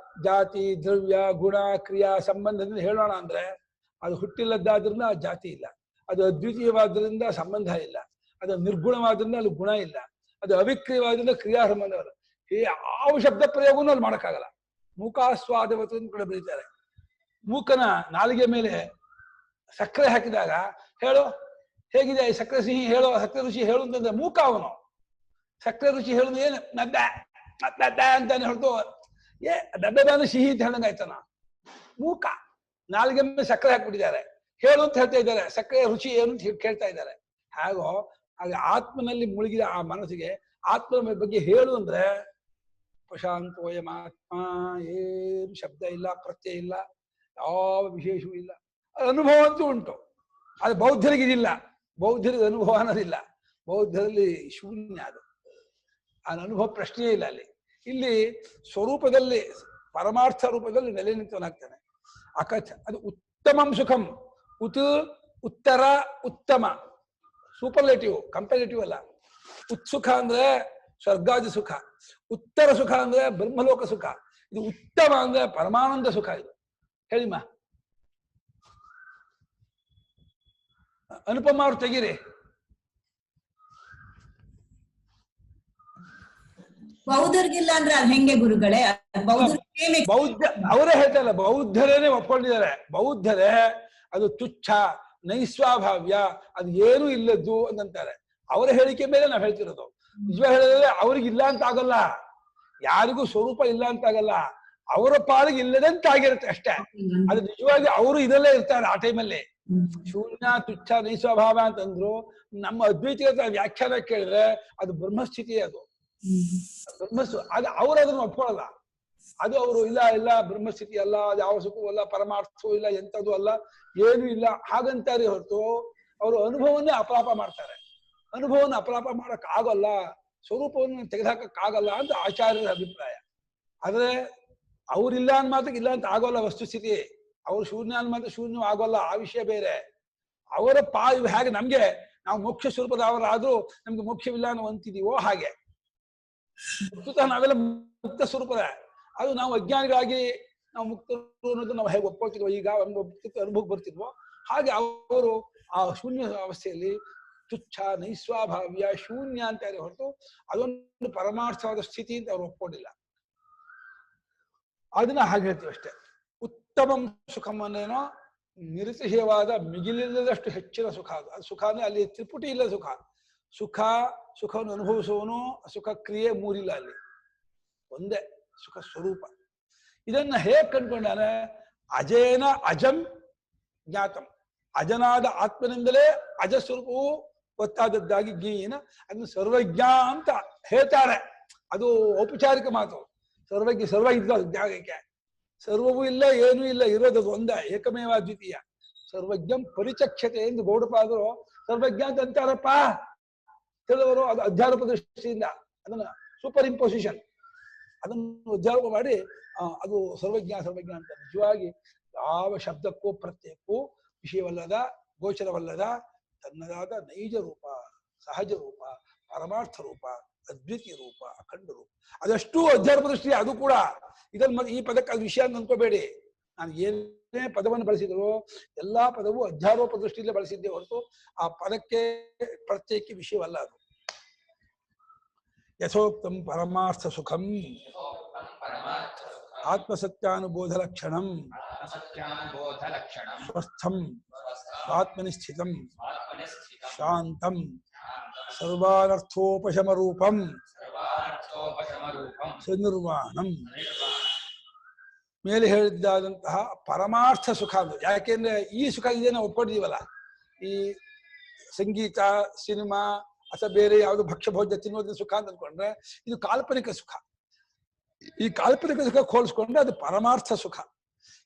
ಜಾತಿ ದ್ರವ್ಯ ಗುಣ ಕ್ರಿಯಾ ಸಂಬಂಧದಿಂದ ಹೇಳೋಣ ಅಂದ್ರೆ ಅದು ಹುಟ್ಟಿಲ್ಲದ್ದಾದ್ರಿಂದ ಆ ಜಾತಿ ಇಲ್ಲ, ಅದು ಅದ್ವಿತೀಯವಾದ್ರಿಂದ ಸಂಬಂಧ ಇಲ್ಲ, ಅದು ನಿರ್ಗುಣವಾದ್ರಿಂದ ಅಲ್ಲಿ ಗುಣ ಇಲ್ಲ, ಅದು ಅವಿಕ್ರಿಯವಾದ್ರಿಂದ ಕ್ರಿಯಾ ಸಂಬಂಧವಲ್ಲ. ಯಾವ ಶಬ್ದ ಪ್ರಯೋಗವನ್ನು ಅಲ್ಲಿ ಮಾಡೋಕ್ಕಾಗಲ್ಲ. ಮೂಕಾಸ್ವಾದವತ್ತು ಅಂತ ಕೂಡ ಬರೀತಾರೆ. ಮೂಕನ ನಾಲಿಗೆ ಮೇಲೆ ಸಕ್ಕರೆ ಹಾಕಿದಾಗ ಹೇಳು ಹೇಗಿದೆ ಸಕ್ಕರೆ ಸಿಹಿ, ಹೇಳೋ ಸಕ್ಕರೆ ರುಚಿ ಹೇಳು ಅಂತಂದ್ರೆ ಮೂಕ ಅವನು. ಸಕ್ಕರೆ ರುಚಿ ಹೇಳುದು ಏನು ಅಂತಾನೆ ಹೊರತು ಡಬ್ಬೆ ಸಿಹಿ ಅಂತ ಹೇಳಂಗಾಯ್ತಾನ. ಮೂಕ ನಾಲಿಗೆ ಮೇಲೆ ಸಕ್ಕರೆ ಹಾಕ್ಬಿಟ್ಟಿದ್ದಾರೆ, ಹೇಳು ಅಂತ ಹೇಳ್ತಾ ಇದ್ದಾರೆ, ಸಕ್ಕರೆ ರುಚಿ ಏನು ಅಂತ ಕೇಳ್ತಾ ಇದ್ದಾರೆ. ಹಾಗೋ ಹಾಗೆ ಆತ್ಮನಲ್ಲಿ ಮುಳುಗಿದ ಆ ಮನಸ್ಸಿಗೆ ಆತ್ಮನ ಬಗ್ಗೆ ಹೇಳು ಅಂದ್ರೆ ಪ್ರಶಾಂತೋಯಂ ಆತ್ಮ, ಏನು ಶಬ್ದ ಇಲ್ಲ, ಪ್ರತ್ಯಯ ಇಲ್ಲ, ಯಾವ ವಿಶೇಷವೂ ಇಲ್ಲ. ಅದು ಅನುಭವ ಅಂತೂ ಉಂಟು, ಅದು ಬೌದ್ಧರಿಗೆ ಇದಿಲ್ಲ. ಬೌದ್ಧರಿಗೆ ಅನುಭವ ಅನ್ನೋದಿಲ್ಲ, ಬೌದ್ಧರಲ್ಲಿ ಶೂನ್ಯ. ಅದು ಆ ಅನುಭವ ಪ್ರಶ್ನೆಯೇ ಇಲ್ಲ ಅಲ್ಲಿ. ಇಲ್ಲಿ ಸ್ವರೂಪದಲ್ಲಿ ಪರಮಾರ್ಥ ರೂಪದಲ್ಲಿ ನೆಲೆ ನಿಂತವನಾಗ್ತಾನೆ. ಅಕಚ, ಅದು ಉತ್ತಮಂ ಸುಖಂ. ಉತ್ತರ ಉತ್ತಮ, ಸೂಪರ್ಲೇಟಿವ್, ಕಂಪೇರೇಟಿವ್ ಅಲ್ಲ. ಉತ್ಸುಖ ಅಂದ್ರೆ ಸ್ವರ್ಗಾದಿ ಸುಖ, ಉತ್ತರ ಸುಖ ಅಂದ್ರೆ ಬ್ರಹ್ಮಲೋಕ ಸುಖ, ಇದು ಉತ್ತಮ ಅಂದ್ರೆ ಪರಮಾನಂದ ಸುಖ. ಇದು ಹೇಳಿಮ್ಮ ಅನುಪಮ ಅವ್ರು ತೆಗೀರಿ. ಬೌದ್ಧರಿಗಿಲ್ಲ ಅಂದ್ರೆ ಅದ್ ಹೆಂಗೆ ಗುರುಗಳೇ? ಬೌದ್ಧ ಅವರೇ ಹೇಳ್ತಾರಲ್ಲ, ಬೌದ್ಧರೇನೆ ಒಪ್ಕೊಂಡಿದ್ದಾರೆ. ಬೌದ್ಧರೇ ಅದು ತುಚ್ಛ ನೈಸ್ವಾಭಾವ್ಯ, ಅದು ಏನೂ ಇಲ್ಲದ್ದು ಅಂತಾರೆ. ಅವರ ಹೇಳಿಕೆ ಮೇಲೆ ನಾವು ಹೇಳ್ತಿರೋದು. ನಿಜ ಹೇಳಿದ್ರೆ ಅವ್ರಿಗೆ ಇಲ್ಲ ಅಂತ ಆಗಲ್ಲ, ಯಾರಿಗೂ ಸ್ವರೂಪ ಇಲ್ಲ ಅಂತ ಆಗಲ್ಲ, ಅವರ ಪಾಲಿಗೆ ಇಲ್ಲದಂತ ಆಗಿರುತ್ತೆ ಅಷ್ಟೇ. ಅದು ನಿಜವಾಗಿ ಅವರು ಇದಲ್ಲೇ ಇರ್ತಾರೆ ಆ ಟೈಮಲ್ಲಿ. ಶೂನ್ಯ ತುಚ್ಛ ನೈಸ್ವಭಾವ ಅಂತಂದ್ರು ನಮ್ಮ ಅದ್ವೈತಿಕ ವ್ಯಾಖ್ಯಾನ ಕೇಳಿದ್ರೆ ಅದು ಬ್ರಹ್ಮಸ್ಥಿತಿ, ಅದು ಬ್ರಹ್ಮಸ್ಥು. ಅದು ಅವ್ರು ಅದನ್ನ ಒಪ್ಕೊಳ್ಳಲ್ಲ. ಅದು ಅವರು ಇಲ್ಲ ಇಲ್ಲ ಬ್ರಹ್ಮಸ್ಥಿತಿ ಅಲ್ಲ, ಅದು ಯಾವ ಸುಖವೂ ಅಲ್ಲ, ಪರಮಾರ್ಥವೂ ಇಲ್ಲ, ಎಂಥದ್ದು ಅಲ್ಲ, ಏನೂ ಇಲ್ಲ ಹಾಗಂತಾರೆ ಹೊರತು ಅವರು ಅನುಭವನ್ನೇ ಅಪಲಾಪ ಮಾಡ್ತಾರೆ. ಅನುಭವವನ್ನು ಅಪಲಾಪ ಮಾಡಕ್ ಆಗಲ್ಲ, ಸ್ವರೂಪವನ್ನು ತೆಗೆದುಹಾಕಕ್ಕಾಗಲ್ಲ ಅಂತ ಆಚಾರ್ಯರ ಅಭಿಪ್ರಾಯ. ಆದ್ರೆ ಅವ್ರಿಲ್ಲ ಅನ್ ಮಾತ್ರಕ್ಕೆ ಇಲ್ಲ ಅಂತ ಆಗೋಲ್ಲ ವಸ್ತುಸ್ಥಿತಿ. ಅವ್ರು ಶೂನ್ಯ ಅನ್ ಮಾತ್ರ ಶೂನ್ಯ ಆಗೋಲ್ಲ, ಆ ವಿಷಯ ಬೇರೆ. ಅವರ ಹೇಗೆ ನಮ್ಗೆ ನಾವು ಮೋಕ್ಷ ಸ್ವರೂಪದವರಾದ್ರೂ ನಮ್ಗೆ ಮೋಕ್ಷವಿಲ್ಲ ಅನ್ನೋ ಅಂತಿದೀವೋ ಹಾಗೆ ವಸ್ತುತಃ ನಾವೆಲ್ಲ ಮುಕ್ತ ಸ್ವರೂಪದ. ಅದು ನಾವು ಅಜ್ಞಾನಿಗಳಾಗಿ ನಾವು ಮುಕ್ತರು ಅನ್ನೋದು ನಾವು ಹೇಗೆ ಒಪ್ಕೊಳ್ತಿದ್ವೋ, ಈಗ ಒಂದು ಅನುಭವಕ್ಕೆ ಬರ್ತಿದ್ವೋ ಹಾಗೆ ಅವರು ಆ ಶೂನ್ಯ ಅವಸ್ಥೆಯಲ್ಲಿ ತುಚ್ಛ ನೈಸ್ವಾಭಾವ್ಯ ಶೂನ್ಯ ಅಂತ ಇದೆ ಹೊರತು ಅದೊಂದು ಪರಮಾರ್ಥವಾದ ಸ್ಥಿತಿ ಅಂತ ಅವ್ರು ಒಪ್ಕೊಂಡಿಲ್ಲ. ಅದನ್ನ ಹಾಗೆ ಹೇಳ್ತೀವಿ ಅಷ್ಟೇ. ಉತ್ತಮ ಸುಖಂ ಅನ್ನೇನೋ ನಿರತಿಶಯವಾದ ಮಿಗಿಲಿಲ್ಲದಷ್ಟು ಹೆಚ್ಚಿನ ಸುಖ. ಅದು ಸುಖ ಅಂದ್ರೆ ಅಲ್ಲಿ ತ್ರಿಪುಟಿ ಇಲ್ಲ ಸುಖ. ಸುಖವನ್ನು ಅನುಭವಿಸುವವನು, ಸುಖ ಕ್ರಿಯೆ ಮೂರಿಲ್ಲ ಅಲ್ಲಿ, ಒಂದೇ ಸುಖ ಸ್ವರೂಪ. ಇದನ್ನ ಹೇಗೆ ಕಂಡ್ಕೊಂಡಾನೆ? ಅಜೇನ ಅಜಂ ಜ್ಞಾತಂ, ಅಜನಾದ ಆತ್ಮನಿಂದಲೇ ಅಜ ಸ್ವರೂಪವು ಗೊತ್ತಾದದ್ದಾಗಿ ಜ್ಞೇಯನ ಅದನ್ನು ಸರ್ವಜ್ಞ ಅಂತ ಹೇಳ್ತಾರೆ. ಅದು ಔಪಚಾರಿಕ ಮಾತು. ಸರ್ವ ಇದ್ದ ಜಾಗಕ್ಕೆ ಸರ್ವವೂ ಇಲ್ಲ, ಏನೂ ಇಲ್ಲ, ಇರೋದದು ಒಂದೇ, ಏಕಮೇವ ದ್ವಿತೀಯ. ಸರ್ವಜ್ಞಂ ಪರಿಚಕ್ಷತೆ ಎಂದು ಗೌಡಪಾದರು ಸರ್ವಜ್ಞ ಅಂತ ಅಂತಾರಪ್ಪ ತಿಳಿದವರು. ಅದು ಅಧ್ಯಾರೋಪ ದೃಷ್ಟಿಯಿಂದ ಅದನ್ನ ಸೂಪರ್ ಇಂಪೊಸಿಷನ್. ಅದನ್ನು ಅಧ್ಯಾರೋಪ ಮಾಡಿ ಅದು ಸರ್ವಜ್ಞ ಸರ್ವಜ್ಞ ಅಂತ. ನಿಜವಾಗಿ ಯಾವ ಶಬ್ದಕ್ಕೂ ಪ್ರತ್ಯೇಕಕ್ಕೂ ವಿಷಯವಲ್ಲದ, ಗೋಚರವಲ್ಲದ ತನ್ನದಾದ ನೈಜ ರೂಪ, ಸಹಜ ರೂಪ, ಪರಮಾರ್ಥ ರೂಪ, ಅದ್ವಿತೀಯ ರೂಪ, ಅಖಂಡ ರೂಪ. ಅದಷ್ಟು ಅಧ್ಯಾರೋಪ ದೃಷ್ಟಿ. ಅದು ಕೂಡ ಇದನ್ನು ಈ ಪದಕ್ಕೆ ಅದು ವಿಷಯ ಅಂತ ಅನ್ಕೋಬೇಡಿ. ನಾನು ಏನೇ ಪದವನ್ನು ಬಳಸಿದ್ರು ಎಲ್ಲಾ ಪದವು ಅಧ್ಯಾರೋಪ ದೃಷ್ಟಿಯಲ್ಲೇ ಬಳಸಿದ್ದೆ ಹೊರತು ಆ ಪದಕ್ಕೆ ಪ್ರತ್ಯೇಕ ವಿಷಯವಲ್ಲ ಅದು. ಯಥೋಕ್ತಂ ಪರಮಾರ್ಥ ಸುಖಂ ಆತ್ಮಸತ್ಯಾನುಬೋಧ ಲಕ್ಷಣಂ ಸ್ವಸ್ಥಂ ಆತ್ಮನಿ ಸ್ಥಿತಂ ಶಾಂತಂ ಸರ್ವಾನರ್ಥೋಪಶಮ ರೂಪಂ ಸನಿರ್ವಾಣಂ. ಮೇಲೆ ಹೇಳಿದ್ದಾದಂತಹ ಪರಮಾರ್ಥ ಸುಖ ಅದು. ಯಾಕೆಂದ್ರೆ ಈ ಸುಖ ಇದೇನೋ ಒಪ್ಕೊಂಡಿದೀವಲ್ಲ, ಈ ಸಂಗೀತ, ಸಿನಿಮಾ ಅಥವಾ ಬೇರೆ ಯಾವುದು ಭಕ್ಷ್ಯ ಭೋಜ್ಯ ತಿನ್ನೋದ್ರ ಸುಖ ಅಂತ ಅಂದ್ಕೊಂಡ್ರೆ ಇದು ಕಾಲ್ಪನಿಕ ಸುಖ. ಈ ಕಾಲ್ಪನಿಕ ಸುಖ ಹೋಲಿಸ್ಕೊಂಡ್ರೆ ಅದು ಪರಮಾರ್ಥ ಸುಖ.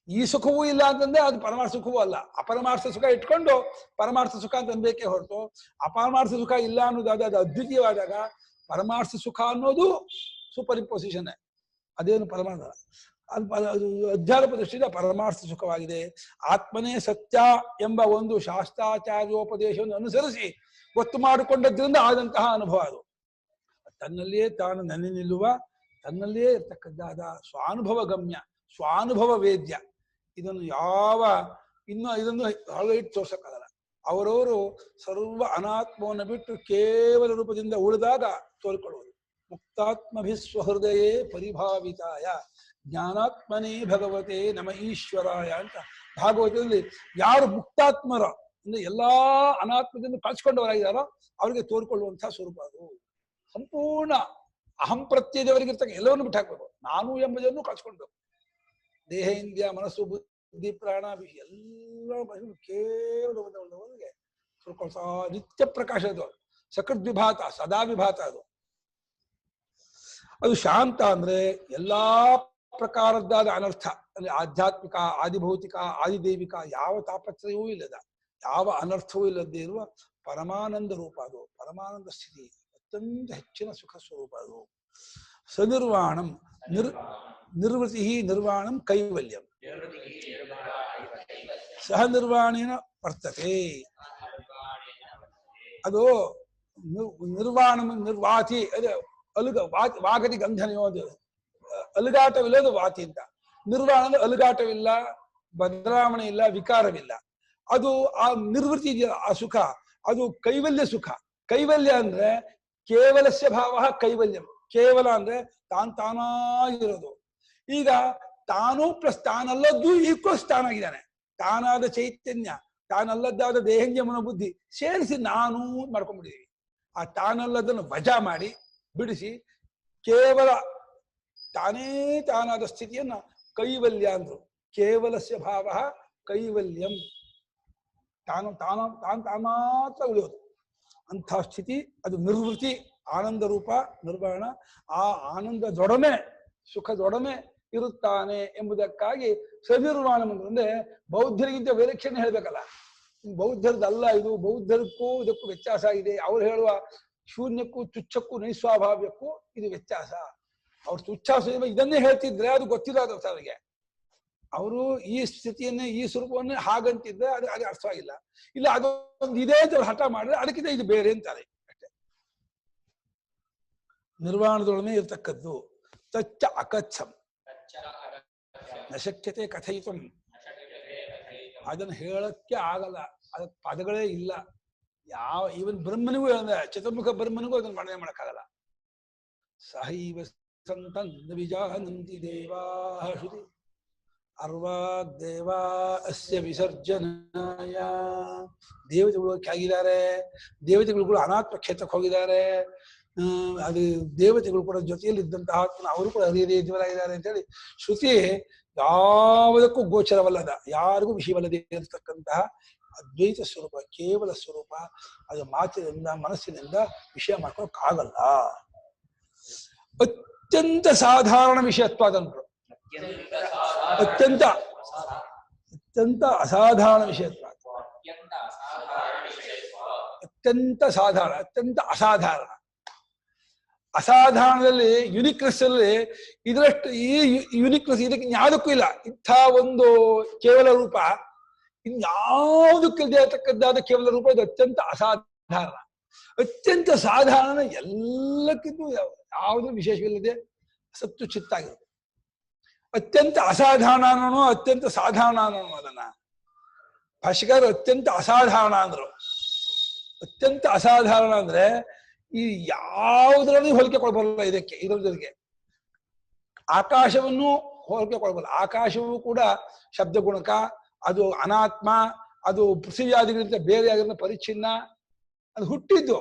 ಈ ಸುಖವೂ ಇಲ್ಲ ಅಂತಂದ್ರೆ ಅದು ಪರಮಾರ್ಥ ಸುಖವೂ ಅಲ್ಲ. ಅಪರಮಾರ್ಥ ಸುಖ ಇಟ್ಕೊಂಡು ಪರಮಾರ್ಥ ಸುಖ ಅಂತ ಅನ್ಬೇಕೇ ಹೊರತು ಅಪರಮಾರ್ಥ ಸುಖ ಇಲ್ಲ ಅನ್ನೋದಾದ ಅದು ಅದ್ವಿತೀಯವಾದಾಗ ಪರಮಾರ್ಥ ಸುಖ ಅನ್ನೋದು ಸೂಪರ್ ಇಂಪೊಸಿಷನ್. ಅದೇನು ಪರಮಾರ್ಥ ಅದು ಅಧ್ಯಾರೋಪ ದೃಷ್ಟಿಯಿಂದ ಪರಮಾರ್ಥ ಸುಖವಾಗಿದೆ. ಆತ್ಮನೇ ಸತ್ಯ ಎಂಬ ಒಂದು ಶಾಸ್ತ್ರಾಚಾರ್ಯೋಪದೇಶವನ್ನು ಅನುಸರಿಸಿ ಗೊತ್ತು ಮಾಡಿಕೊಂಡದ್ರಿಂದ ಆದಂತಹ ಅನುಭವ ಅದು. ತನ್ನಲ್ಲಿಯೇ ತಾನು ನೆನೆ ನಿಲ್ಲುವ, ತನ್ನಲ್ಲಿಯೇ ಇರ್ತಕ್ಕಂಥಾದ ಸ್ವಾನುಭವ ಗಮ್ಯ, ಸ್ವಾನುಭವ ವೇದ್ಯ. ಇದನ್ನು ಇದನ್ನು ಹೊರಗಿಟ್ಟು ತೋರ್ಸಕ್ಕಾಗಲ್ಲ. ಅವರವರು ಸರ್ವ ಅನಾತ್ಮವನ್ನು ಬಿಟ್ಟು ಕೇವಲ ರೂಪದಿಂದ ಉಳಿದಾಗ ತೋರ್ಕೊಳ್ಳುವುದು. ಮುಕ್ತಾತ್ಮಭಿ ಸ್ವಹೃದಯೇ ಪರಿಭಾವಿತಾಯ ಜ್ಞಾನಾತ್ಮನೇ ಭಗವತೆ ನಮ ಈಶ್ವರಾಯ ಅಂತ ಭಾಗವತದಲ್ಲಿ ಯಾರು ಮುಕ್ತಾತ್ಮರ ಅಂದ್ರೆ ಎಲ್ಲಾ ಅನಾತ್ಮದಿಂದ ಕಳ್ಸ್ಕೊಂಡವರಾಗಿದ್ದಾರೋ ಅವರಿಗೆ ತೋರ್ಕೊಳ್ಳುವಂತಹ ಸ್ವರೂಪ ಅದು. ಸಂಪೂರ್ಣ ಅಹಂ ಪ್ರತ್ಯಯದವರಿಗಿರ್ತಕ್ಕ ಎಲ್ಲವನ್ನು ಬಿಟ್ಟು ಹಾಕ್ಬೇಕು. ನಾನು ಎಂಬುದನ್ನು ಕಳ್ಸ್ಕೊಳ್ಬೇಕು. ದೇಹ ಇಂದ್ರಿಯ ಮನಸ್ಸು ಬುದ್ಧಿ ಪ್ರಾಣ ವಿಷಯ ಎಲ್ಲ ಕೇವಲ ಒಂದವರಿಗೆ ತೋರ್ಕೊಳ್ತಾ ನಿತ್ಯ ಪ್ರಕಾಶ ಅದು. ಸಕೃತ್ ವಿಭಾತ, ಸದಾ ವಿಭಾತ ಅದು. ಅದು ಶಾಂತ ಅಂದ್ರೆ ಎಲ್ಲಾ ಪ್ರಕಾರದ್ದಾದ ಅನರ್ಥ ಅಂದ್ರೆ ಆಧ್ಯಾತ್ಮಿಕ, ಆದಿಭೌತಿಕ, ಆದಿದೈವಿಕ ಯಾವ ತಾಪತ್ರಯವೂ ಇಲ್ಲದ, ಯಾವ ಅನರ್ಥವೂ ಇಲ್ಲದೇ ಇರುವ ಪರಮಾನಂದ ರೂಪ ಅದು. ಪರಮಾನಂದ ಸ್ಥಿತಿ, ಅತ್ಯಂತ ಹೆಚ್ಚಿನ ಸುಖ ಸ್ವರೂಪ ಅದು. ಸನಿರ್ವಾಣಂ ನಿರ್ವೃತಿ ನಿರ್ವಾಣಂ ಕೈವಲ್ಯಂ ಸಹ ನಿರ್ವಾಣೇನ ವರ್ತತೆ. ಅದು ನಿರ್ವಾಣಂ ನಿರ್ವಾತಿ ಅದು ಅಲುಗ ವಾಗತಿ ಗಂಧನೆಯೋ ಅದು ಅಲುಗಾಟವಿಲ್ಲದು ವಾತಿ ಅಂತ. ನಿರ್ವಾಣ ಅಂದ್ರೆ ಅಲುಗಾಟವಿಲ್ಲ, ಬದಲಾವಣೆ ಇಲ್ಲ, ವಿಕಾರವಿಲ್ಲ. ಅದು ಆ ನಿರ್ವೃತಿ ಇದೆಯಲ್ಲ ಆ ಸುಖ ಅದು ಕೈವಲ್ಯ ಸುಖ. ಕೈವಲ್ಯ ಅಂದ್ರೆ ಕೇವಲಸ್ಯ ಭಾವ ಕೈವಲ್ಯಂ. ಕೇವಲ ಅಂದ್ರೆ ತಾನಾಗಿರೋದು. ಈಗ ತಾನು ಪ್ಲಸ್ ತಾನಲ್ಲದ್ದು ಈಕ್ವಲ್ಸ್ ತಾನಾಗಿದ್ದಾನೆ. ತಾನಾದ ಚೈತನ್ಯ, ತಾನಲ್ಲದ್ದಾದ ದೇಹಂಜ ಮನೋಬುದ್ಧಿ ಸೇರಿಸಿ ನಾನು ಮಾಡ್ಕೊಂಡ್ಬಿಟ್ಟಿದೀವಿ. ಆ ತಾನಲ್ಲದನ್ನು ವಜಾ ಮಾಡಿ ಬಿಡಿಸಿ ಕೇವಲ ತಾನೇ ತಾನಾದ ಸ್ಥಿತಿಯನ್ನ ಕೈವಲ್ಯ ಅಂದ್ರು. ಕೇವಲಸ್ಯ ಭಾವ ಕೈವಲ್ಯಂ. ತಾನು ಮಾತ್ರ ಉಳಿಯೋದು ಅಂಥ ಸ್ಥಿತಿ ಅದು ನಿರ್ವೃತಿ, ಆನಂದ ರೂಪ ನಿರ್ವಾಣ. ಆ ಆನಂದದೊಡನೆ ಸುಖದೊಡನೆ ಇರುತ್ತಾನೆ ಎಂಬುದಕ್ಕಾಗಿ ಸನಿರ್ವಾಣ ಅಂದ್ರೆ ಬೌದ್ಧರಿಗಿಂತ ವಿಲಕ್ಷಣ ಹೇಳ್ಬೇಕಲ್ಲ. ಬೌದ್ಧರದಲ್ಲ ಇದು. ಬೌದ್ಧರಿಗೂ ಇದಕ್ಕೂ ವ್ಯತ್ಯಾಸ ಇದೆ. ಅವ್ರು ಹೇಳುವ ಶೂನ್ಯಕ್ಕೂ ತುಚ್ಛಕ್ಕೂ ನೈಸ್ವಾಭಾವ್ಯಕ್ಕೂ ಇದು ವ್ಯತ್ಯಾಸ. ಅವ್ರು ತುಚ್ಛ ಇದನ್ನೇ ಹೇಳ್ತಿದ್ರೆ ಅದು ಗೊತ್ತಿಲ್ಲ ಅವರಿಗೆ. ಅವರು ಈ ಸ್ಥಿತಿಯನ್ನೇ ಈ ಸ್ವರೂಪವನ್ನೇ ಹಾಗಂತಿದ್ರೆ ಅದು ಅರ್ಥವಾಗಿಲ್ಲ. ಇಲ್ಲ ಅದೊಂದು ಇದೆ ಅಂತ ಹಠ ಮಾಡಿದ್ರೆ ಅದಕ್ಕಿಂತ ಇದು ಬೇರೆ ಅಂತಾರೆ ಅಷ್ಟೇ. ನಿರ್ವಾಣದೊಡನೆ ಇರ್ತಕ್ಕದ್ದು. ತಚ್ಚ ಅಕಚ್ಛಂ ನ ಶಕ್ಯತೆ ಕಥಯಿತಂ. ಅದನ್ನು ಹೇಳಕ್ಕೆ ಆಗಲ್ಲ, ಅದಕ್ಕೆ ಪದಗಳೇ ಇಲ್ಲ. ಇವನ್ ಬ್ರಹ್ಮನಿಗೂ ಚತುರ್ಮುಖ ಬ್ರಹ್ಮನಿಗೂ ಅದನ್ನು ವರ್ಣನೆ ಮಾಡಕ್ಕಾಗಲ್ಲ. ಸಹೈವ ಸಂತನ್ ವಿಜಾನಂತಿ ದೇವಾ ಶ್ರುತಿ ಅರ್ವಾಗ್ ದೇವಾ ಅಸ್ಯ ವಿಸರ್ಜನಾಯ. ದೇವತೆಗಳು ಆಗಿದ್ದಾರೆ. ದೇವತೆಗಳು ಕೂಡ ಅನಾತ್ಮ ಕ್ಷೇತ್ರಕ್ಕೆ ಹೋಗಿದ್ದಾರೆ. ಅದು ದೇವತೆಗಳು ಕೂಡ ಜೊತೆಯಲ್ಲಿ ಇದ್ದಂತಹ ಆತ್ಮನ ಅವರು ಕೂಡ ಹರಿಯದೇ ಇದ್ದವರಾಗಿದ್ದಾರೆ ಅಂತೇಳಿ ಶ್ರುತಿ ಯಾವುದಕ್ಕೂ ಗೋಚರವಲ್ಲದ, ಯಾರಿಗೂ ವಿಷಯವಲ್ಲದೆ ಇರತಕ್ಕಂತಹ ಅದ್ವೈತ ಸ್ವರೂಪ, ಕೇವಲ ಸ್ವರೂಪ. ಅದು ಮಾತಿನಿಂದ ಮನಸ್ಸಿನಿಂದ ವಿಷಯ ಮಾಡ್ಕೊಳಕ್ಕಾಗಲ್ಲ. ಅತ್ಯಂತ ಸಾಧಾರಣ ವಿಷಯತ್ವ ಅದನ್ನು ಅತ್ಯಂತ ಅಸಾಧಾರಣ ವಿಷಯತ್ವ, ಅತ್ಯಂತ ಸಾಧಾರಣ, ಅತ್ಯಂತ ಅಸಾಧಾರಣ. ಅಸಾಧಾರಣದಲ್ಲಿ ಯುನಿಕ್ನೆಸ್ ಅಲ್ಲಿ ಇದರಷ್ಟು ಈ ಯುನಿಕ್ನೆಸ್ ಇದಕ್ಕೆ ಯಾವುದಕ್ಕೂ ಇಲ್ಲ. ಇಂಥ ಒಂದು ಕೇವಲ ರೂಪ ಇನ್ಯಾವುದಕ್ಕಿಲ್ಲದೆ ಇರತಕ್ಕದ್ದಾದ ಕೇವಲ ರೂಪ ಇದು ಅತ್ಯಂತ ಅಸಾಧಾರಣ. ಅತ್ಯಂತ ಸಾಧಾರಣ ಎಲ್ಲಕ್ಕಿಂತ ಯಾವುದೂ ವಿಶೇಷವಿಲ್ಲದೆ ಸತ್ತು ಚಿತ್ತಾಗಿರುತ್ತೆ. ಅತ್ಯಂತ ಅಸಾಧಾರಣ ಅನ್ನೋನು ಅತ್ಯಂತ ಸಾಧಾರಣ ಅನ್ನೋನು ಅದನ್ನ ಭಾಷೆಗಾರರು ಅತ್ಯಂತ ಅಸಾಧಾರಣ ಅಂದ್ರು. ಅತ್ಯಂತ ಅಸಾಧಾರಣ ಅಂದ್ರೆ ಈ ಯಾವುದರಲ್ಲೂ ಹೋಲಿಕೆ ಕೊಡಬಲ್ಲ. ಇದರ ಜೊತೆಗೆ ಆಕಾಶವನ್ನು ಹೋಲಿಕೆ ಕೊಡಬಲ್ಲ. ಆಕಾಶವೂ ಕೂಡ ಶಬ್ದ ಗುಣಕ, ಅದು ಅನಾತ್ಮ, ಅದು ಪೃಥ್ವಿಯಾದಿಗಳಿಂದ ಬೇರೆ ಆಗಿರೋ ಪರಿಚ್ಛಿನ್ನ. ಅದು ಹುಟ್ಟಿದ್ದು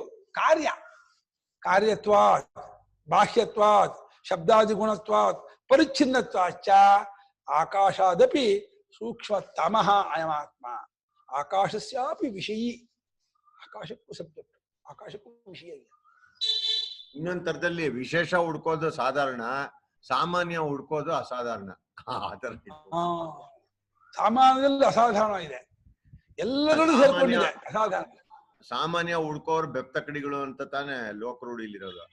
ಕಾರ್ಯತ್ವಾತ್ ಬಾಹ್ಯತ್ವಾತ್ ಶಬ್ದಾದಿ ಗುಣತ್ವಾತ್ ಪರಿಚ್ಛಿನ್ನತ್ವಾಚ್ಚ ಆಕಾಶಾದಪಿ ಸೂಕ್ಷ್ಮತಮಃ ಅಯಮಾತ್ಮ. ಆಕಾಶಸ್ಯಾಪಿ ವಿಷಯಿ. ಆಕಾಶಕ್ಕೂ ಸಬ್ಜೆಕ್ಟ್, ಆಕಾಶಕ್ಕೂ ವಿಷಯ ಇಲ್ಲ. ಇನ್ನೊಂದ್ ತರದಲ್ಲಿ ವಿಶೇಷ ಹುಡ್ಕೋದು ಸಾಧಾರಣ, ಸಾಮಾನ್ಯ ಹುಡ್ಕೋದು ಅಸಾಧಾರಣ. ಸಾಮಾನ್ಯದಲ್ಲಿ ಅಸಾಧಾರಣ ಇದೆ, ಎಲ್ಲರಲ್ಲೂ ಸೇರ್ಕೊಂಡಿದೆ ಅಸಾಧಾರಣ. ಸಾಮಾನ್ಯ ಹುಡ್ಕೋರು ಬೆಪ್ತಕಡಿಗಳು ಅಂತ ತಾನೇ ಲೋಕ ರೂಢಿಲಿರೋದು.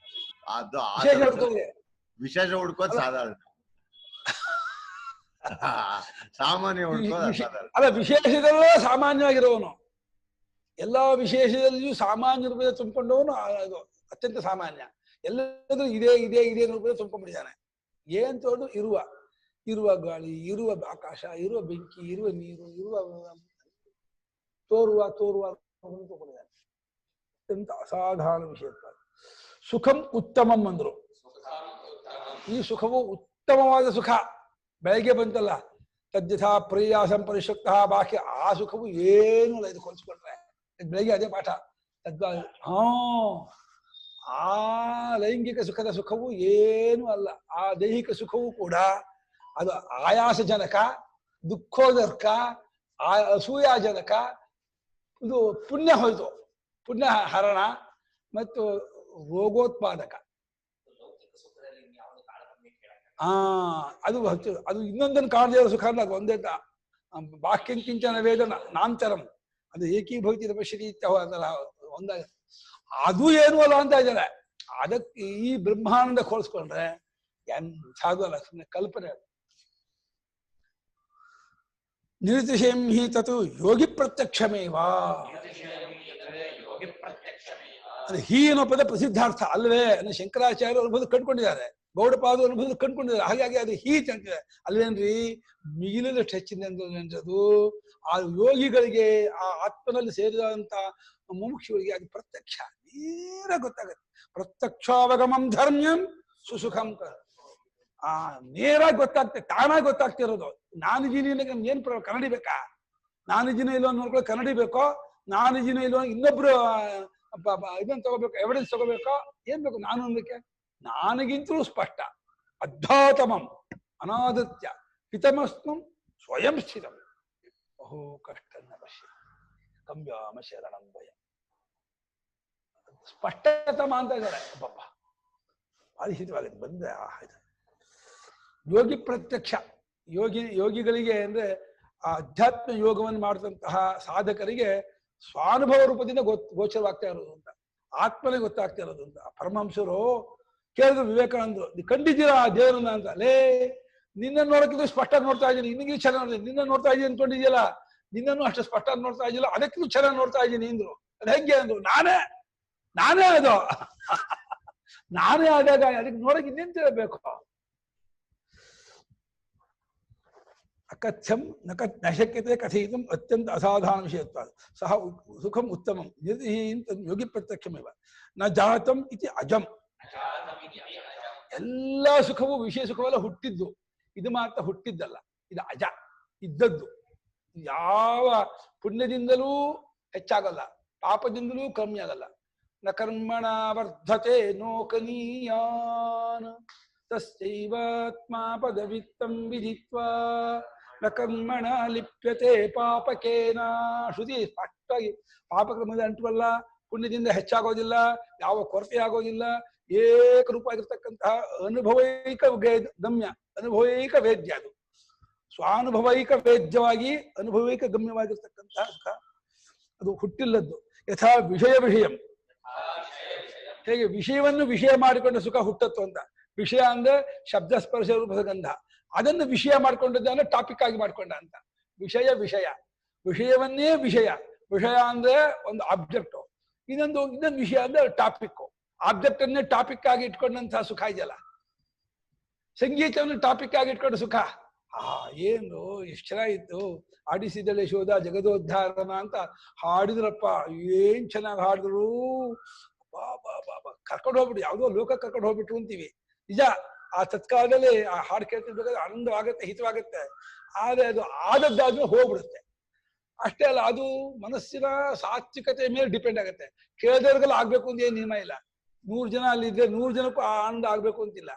ಅದು ವಿಶೇಷ ಹುಡ್ಕೋದು ಸಾಧಾರಣ, ಸಾಮಾನ್ಯ ಹುಡ್ಕೋದು ಅಸಾಧಾರಣ. ಅಲ್ಲ, ವಿಶೇಷದಲ್ಲೇ ಸಾಮಾನ್ಯವಾಗಿರೋವನು, ಎಲ್ಲಾ ವಿಶೇಷದಲ್ಲಿಯೂ ಸಾಮಾನ್ಯ ರೂಪದ ತುಂಬಿಕೊಂಡವನು ಅದು ಅತ್ಯಂತ ಸಾಮಾನ್ಯ. ಎಲ್ಲದೂ ಇದೇ ಇದೇ ಇದೇ ರೂಪದ ತುಂಬಿಕೊಂಡಿದ್ದಾನೆ. ಏನ್ ತೋಡು ಇರುವ ಗಾಳಿ, ಇರುವ ಆಕಾಶ, ಇರುವ ಬೆಂಕಿ, ಇರುವ ನೀರು, ಇರುವ ತೋರುವ ತಗೊಂಡಿದ್ದಾನೆ. ಅತ್ಯಂತ ಅಸಾಧಾರಣ ವಿಷಯ. ಸುಖಂ ಉತ್ತಮಂ ಅಂದ್ರು. ಈ ಸುಖವು ಉತ್ತಮವಾದ ಸುಖ. ಬೆಳಗ್ಗೆ ಬಂತಲ್ಲ, ತದ್ಯಥಾ ಪ್ರಿಯಾಸಂ ಪರಿಶುಕ್ತ ಬಾಹ್ಯ. ಆ ಸುಖವು ಏನೂ ಇಲ್ಲ. ಇದು ಕೊಲ್ಸ್ಕೊಂಡ್ರೆ ಬೆಳಗ್ಗೆ ಅದೇ ಪಾಠ. ಆ ಲೈಂಗಿಕ ಸುಖದ ಸುಖವು ಏನೂ ಅಲ್ಲ. ಆ ದೈಹಿಕ ಸುಖವೂ ಕೂಡ ಅದು ಆಯಾಸಜನಕ, ದುಃಖೋದರ್ಕ, ಅಸೂಯಾಜನಕ. ಇದು ಪುಣ್ಯ ಹೋಯ್ತು, ಪುಣ್ಯ ಹರಣ ಮತ್ತು ರೋಗೋತ್ಪಾದಕ. ಅದು ಇನ್ನೊಂದನ್ನು ಕಾಣದೇ ಇರೋ ಸುಖ ಅಲ್ಲ. ಅದು ಒಂದೇ ಬಾಕ್ಯಂ ಕಿಂಚನ ವೇದ ನಾಂತರಂ, ಅದು ಏಕೀಭವಿತ ಪಶ್ಯತಿ ಇತ್ಯಲ್ಲ ಒಂದಾಗ. ಅದು ಏನೂ ಅಲ್ಲ ಅಂತ ಇದ್ದಾರೆ. ಅದಕ್ಕೆ ಈ ಬ್ರಹ್ಮಾನಂದ ಹೋಲಿಸ್ಕೊಂಡ್ರೆ ಸಾಧು ಅಲ್ಲ, ಸುಮ್ಮನೆ ಕಲ್ಪನೆ. ನಿರುತಿಶಯಂ ಹಿ ತತು ಯೋಗಿ ಪ್ರತ್ಯಕ್ಷಮೇವ. ಅದು ಹೀ ಅನ್ನೋ ಪದ ಪ್ರಸಿದ್ಧಾರ್ಥ ಅಲ್ವೇ ಅನ್ನೋ ಶಂಕರಾಚಾರ್ಯ ಅನುಭವ ಕಂಡುಕೊಂಡಿದ್ದಾರೆ, ಗೌಡಪಾದ ಅನುಭವ ಕಂಡುಕೊಂಡಿದ್ದಾರೆ. ಹಾಗಾಗಿ ಅದು ಹೀ ಅಂತಿದೆ ಅಲ್ವೇನ್ರಿ, ಮಿಗಿಲದಷ್ಟು ಹೆಚ್ಚಿನ ಅದು ಆ ಯೋಗಿಗಳಿಗೆ, ಆ ಆತ್ಮನಲ್ಲಿ ಸೇರಿದಂತ ಮುಮುಕ್ಷುಗಳಿಗೆ ಅದು ಪ್ರತ್ಯಕ್ಷ ನೇರ ಗೊತ್ತಾಗತ್ತೆ. ಪ್ರತ್ಯಕ್ಷಾವಗಮಂ ಧರ್ಮ್ಯಂ ಸುಸುಖಂ. ನೇರಾಗಿ ಗೊತ್ತಾಗ್ತದೆ, ತಾನಾಗಿ ಗೊತ್ತಾಗ್ತಿರೋದು. ನಾನು ಜಿನಿಗೆ ಏನ್ ಕನ್ನಡಿ ಬೇಕಾ? ನಾನು ಜಿನ ಇಲ್ವ ನೋಡ್ಕೊಳ್ಳೋ ಕನ್ನಡಿ ಬೇಕೋ? ನಾನು ಜಿನ ಇಲ್ವ ಇನ್ನೊಬ್ರು ಇದನ್ನ ತಗೋಬೇಕು, ಎವಿಡೆನ್ಸ್ ತಗೋಬೇಕೋ? ಏನ್ ಬೇಕು? ನಾನು ಅನ್ಬೇಕೆ? ನನಗಿಂತಲೂ ಸ್ಪಷ್ಟ. ಅಧ್ಯಾತಮಂ ಅನಾದತ್ಯ ಹಿತಮಸ್ಮಂ ಸ್ವಯಂ ಸ್ಥಿತಂ ಬಹು ಕಷ್ಟ ಪಶ್ಯ ಕಂಬ್ಯಾಮ ಶರಣಂ ಭಯ. ಸ್ಪಷ್ಟತಮ ಅಂತ ಇದ್ದಾರೆ. ಪಾಪ ಅಧಿತವಾಗುತ್ತೆ ಬಂದ್ರೆ ಯೋಗಿ ಪ್ರತ್ಯಕ್ಷ. ಯೋಗಿಗಳಿಗೆ ಅಂದ್ರೆ ಆ ಅಧ್ಯಾತ್ಮ ಯೋಗವನ್ನು ಮಾಡಿದಂತಹ ಸಾಧಕರಿಗೆ ಸ್ವಾನುಭವ ರೂಪದಿಂದ ಗೋಚರವಾಗ್ತಾ ಇರೋದು ಅಂತ, ಆತ್ಮನೇ ಗೊತ್ತಾಗ್ತಾ ಇರೋದು ಅಂತ. ಪರಮಹಂಸರು ಕೇಳಿದ್ರು ವಿವೇಕಾನಂದರು, ನೀವು ಕಂಡಿದ್ದೀರಾ ಆ ದೇವರನ್ನ ಅಂತ. ನಿನ್ನ ನೋಡಕ್ಕಿಂತ ಸ್ಪಷ್ಟ ನೋಡ್ತಾ ಇದ್ದೀನಿ, ನಿನಗೆ ಚೆನ್ನಾಗಿ ನೋಡಿದ್ದೀನಿ. ನಿನ್ನ ನೋಡ್ತಾ ಇದ್ದೀನಿ ಅನ್ಕೊಂಡಿದ್ಯಲ್ಲ, ನಿನ್ನನ್ನು ಅಷ್ಟು ಸ್ಪಷ್ಟ ನೋಡ್ತಾ ಇದ್ದಿಲ್ಲ, ಅದಕ್ಕೂ ಚೆನ್ನಾಗಿ ನೋಡ್ತಾ ಇದ್ದೀನಿ ಅಂದ್ರು. ಅದು ಹೆಂಗೆ ಅಂದ್ರು, ನಾನೇ ಅದು ನಾನೇ ಆದಾಗ ಅದಕ್ಕೆ ನೋಡಕ್ಕೆ ಇನ್ನೇಂತಿರಬೇಕು. ಅಕಥ್ಯಂ ನ ಶಕ್ಯತೆ ಕಥಯಿತಂ ಅತ್ಯಂತ ಅಸಾಧಾರಣ ವಿಷಯತ್ವ ಸಹ ಸುಖಂ ಉತ್ತಮಂ ಯೋಗಿ ಪ್ರತ್ಯಕ್ಷಮೇವ ನ ಜಾತಂ ಇತಿ ಅಜಂ. ಎಲ್ಲ ಸುಖವು ವಿಷಯ ಸುಖವೆಲ್ಲ ಹುಟ್ಟಿದ್ದು, ಇದು ಮಾತ್ರ ಹುಟ್ಟಿದ್ದಲ್ಲ, ಇದು ಅಜ, ಇದ್ದದ್ದು. ಯಾವ ಪುಣ್ಯದಿಂದಲೂ ಹೆಚ್ಚಾಗಲ್ಲ, ಪಾಪದಿಂದಲೂ ಕಮ್ಮಿ ಆಗಲ್ಲ. ನ ಕರ್ಮಣ ವರ್ಧತೆ ನೋಕನೀಯಾನ್ ತಸ್ಯೈವಾತ್ಮ ಪದವಿತ್ತಂ ವಿದಿತ್ವಾ ನ ಕರ್ಮಣ ಲಿಪ್ಯತೆ ಪಾಪಕೇನ. ಶ್ರುತಿ ಸ್ಪಷ್ಟವಾಗಿ ಪಾಪಕ್ರಮದ ಅಂಟುವಲ್ಲ, ಪುಣ್ಯದಿಂದ ಹೆಚ್ಚಾಗೋದಿಲ್ಲ, ಯಾವ ಕೊರತೆ ಆಗೋದಿಲ್ಲ. ಏಕರೂಪ ಆಗಿರ್ತಕ್ಕಂತಹ ಅನುಭವೈಕ ಗಮ್ಯ, ಅನುಭವೈಕ ವೇದ್ಯ. ಅದು ಸ್ವಾನುಭವೈಕ ವೇದ್ಯವಾಗಿ ಅನುಭವೈಕ ಗಮ್ಯವಾಗಿರ್ತಕ್ಕಂತಹ ಸುಖ. ಅದು ಹುಟ್ಟಿಲ್ಲದ್ದು. ಯಥಾ ವಿಷಯಂ ಹೇಗೆ ವಿಷಯವನ್ನು ವಿಷಯ ಮಾಡಿಕೊಂಡ ಸುಖ ಹುಟ್ಟತ್ತು ಅಂತ. ವಿಷಯ ಅಂದ್ರೆ ಶಬ್ದ ಸ್ಪರ್ಶ ರೂಪದ ಗಂಧ, ಅದನ್ನು ವಿಷಯ ಮಾಡ್ಕೊಂಡದ್ದನ್ನ ಟಾಪಿಕ್ ಆಗಿ ಮಾಡ್ಕೊಂಡ ಅಂತ. ವಿಷಯ ವಿಷಯವನ್ನೇ ವಿಷಯ ಅಂದ್ರೆ ಒಂದು ಆಬ್ಜೆಕ್ಟ್, ಇನ್ನೊಂದು ವಿಷಯ ಅಂದ್ರೆ ಟಾಪಿಕ್. ಆಬ್ಜೆಕ್ಟ್ ಅನ್ನೇ ಟಾಪಿಕ್ ಆಗಿ ಇಟ್ಕೊಂಡಂತಹ ಸುಖ ಇದೆಯಲ್ಲ, ಸಂಗೀತವನ್ನು ಟಾಪಿಕ್ ಆಗಿ ಇಟ್ಕೊಂಡ ಸುಖ. ಏನು ಎಷ್ಟು ಚೆನ್ನಾಗಿತ್ತು. ಆಡಿಸಿದಳೆ ಶೋಧ ಜಗದೋದ್ಧಾರನ ಅಂತ ಹಾಡಿದ್ರಪ್ಪ, ಏನ್ ಚೆನ್ನಾಗಿ ಹಾಡಿದ್ರು. ಕರ್ಕೊಂಡು ಹೋಗ್ಬಿಟ್ಟು ಯಾವ್ದೋ ಲೋಕ ಕರ್ಕೊಂಡು ಹೋಗ್ಬಿಟ್ರು ಅಂತೀವಿ. ನಿಜ, ಆ ತತ್ಕಾಲದಲ್ಲಿ ಆ ಹಾಡು ಕೇಳ್ತಿರ್ಬೇಕಾದ್ರೆ ಆನಂದವಾಗತ್ತೆ, ಹಿತವಾಗತ್ತೆ. ಆದ್ರೆ ಅದು ಆದದ್ದಾದ್ಮೇಲೆ ಹೋಗ್ಬಿಡುತ್ತೆ. ಅಷ್ಟೇ ಅಲ್ಲ, ಅದು ಮನಸ್ಸಿನ ಸಾತ್ವಿಕತೆ ಮೇಲೆ ಡಿಪೆಂಡ್ ಆಗುತ್ತೆ. ಕೇಳಿದವ್ರಿಗೆಲ್ಲ ಆಗ್ಬೇಕು ಅಂತ ಏನ್ ನಿಯಮ ಇಲ್ಲ. 100 ಜನ ಅಲ್ಲಿದ್ರೆ 100 ಜನಕ್ಕೂ ಆ ಆನಂದ ಆಗ್ಬೇಕು ಅಂತಿಲ್ಲ.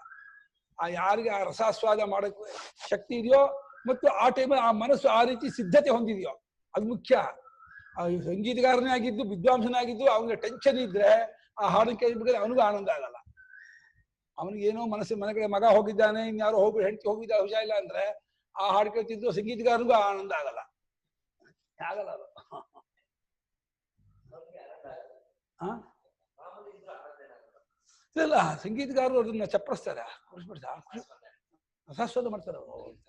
ಆ ಯಾರಿಗೆ ಆ ರಸಾಸ್ವಾದ ಮಾಡೋಕ್ಕೆ ಶಕ್ತಿ ಇದೆಯೋ ಮತ್ತು ಆ ಟೈಮಲ್ಲಿ ಆ ಮನಸ್ಸು ಆ ರೀತಿ ಸಿದ್ಧತೆ ಹೊಂದಿದೆಯೋ ಅದು ಮುಖ್ಯ. ಆ ಸಂಗೀತಗಾರನೇ ಆಗಿದ್ದು ವಿದ್ವಾಂಸನಾಗಿದ್ದು ಅವನಿಗೆ ಟೆನ್ಷನ್ ಇದ್ರೆ ಆ ಹಾಡು ಕೇಳಿದ್ರೆ ಅವನಿಗೂ ಆನಂದ ಆಗಲ್ಲ. ಅವನಿಗೇನೋ ಮನಸ್ಸಿನ ಮನೆ ಕಡೆ ಮಗ ಹೋಗಿದ್ದಾನೆ, ಇನ್ಯಾರೋ ಹೋಗಿ ಹೆಂಡತಿ ಹೋಗಿದ್ದಾರೆ, ಹುಷಾರಿಲ್ಲ ಅಂದ್ರೆ ಆ ಹಾಡು ಕೇಳ್ತಿದ್ದು ಸಂಗೀತಗಾರನಿಗೂ ಆನಂದ ಆಗಲ್ಲ ಆಗಲ್ಲ ಅದು. ಇಲ್ಲ, ಸಂಗೀತಗಾರರು ಅದನ್ನ ಚಪ್ಪರಿಸ್ತಾರೆ, ರಸಾಸ್ವಾದ ಮಾಡ್ತಾರೆ,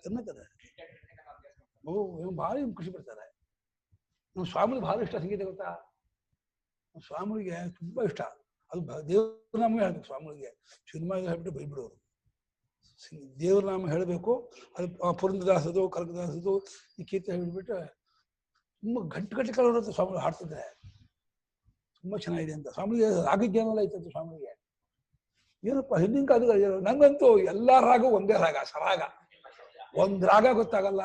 ತಿನ್ನತಾರೆ. ಭಾರಿ ಖುಷಿ ಪಡ್ತಾರೆ. ನಮ್ಮ ಸ್ವಾಮಿಗೆ ಭಾಳ ಇಷ್ಟ ಸಂಗೀತ, ಗೊತ್ತಾ? ನಮ್ಮ ಸ್ವಾಮಿಗೆ ತುಂಬಾ ಇಷ್ಟ. ಅದು ದೇವ್ರನಾಮ ಹೇಳ್ಬೇಕು ಸ್ವಾಮಿಗೆ. ಸಿನಿಮಾ ಹೇಳ್ಬಿಟ್ಟು ಬೈಬಿಡೋರು. ದೇವ್ರನಾಮ ಹೇಳಬೇಕು. ಅದು ಪುರಂದರದಾಸದು, ಕನಕದಾಸದು ಈ ಕೀರ್ತನೆ ಹೇಳ್ಬಿಟ್ಟು ತುಂಬಾ ಗಂಟೆ ಕಳೆದಿರುತ್ತೆ. ಸ್ವಾಮಿಗಳು ಹಾಡ್ತಿದ್ರೆ ತುಂಬಾ ಚೆನ್ನಾಗಿದೆ ಅಂತ. ಸ್ವಾಮಿಗೆ ರಾಗ ಜ್ಞಾನ ಇತ್ತು ಸ್ವಾಮಿಗೆ. ಏನಪ್ಪ ಹಿಂದಿನ ಕಾಲದ ನಂಗಂತೂ ಎಲ್ಲಾ ರಾಗ ಒಂದೇ ರಾಗ, ಸರಾಗ. ಒಂದ್ ರಾಗ ಗೊತ್ತಾಗಲ್ಲ,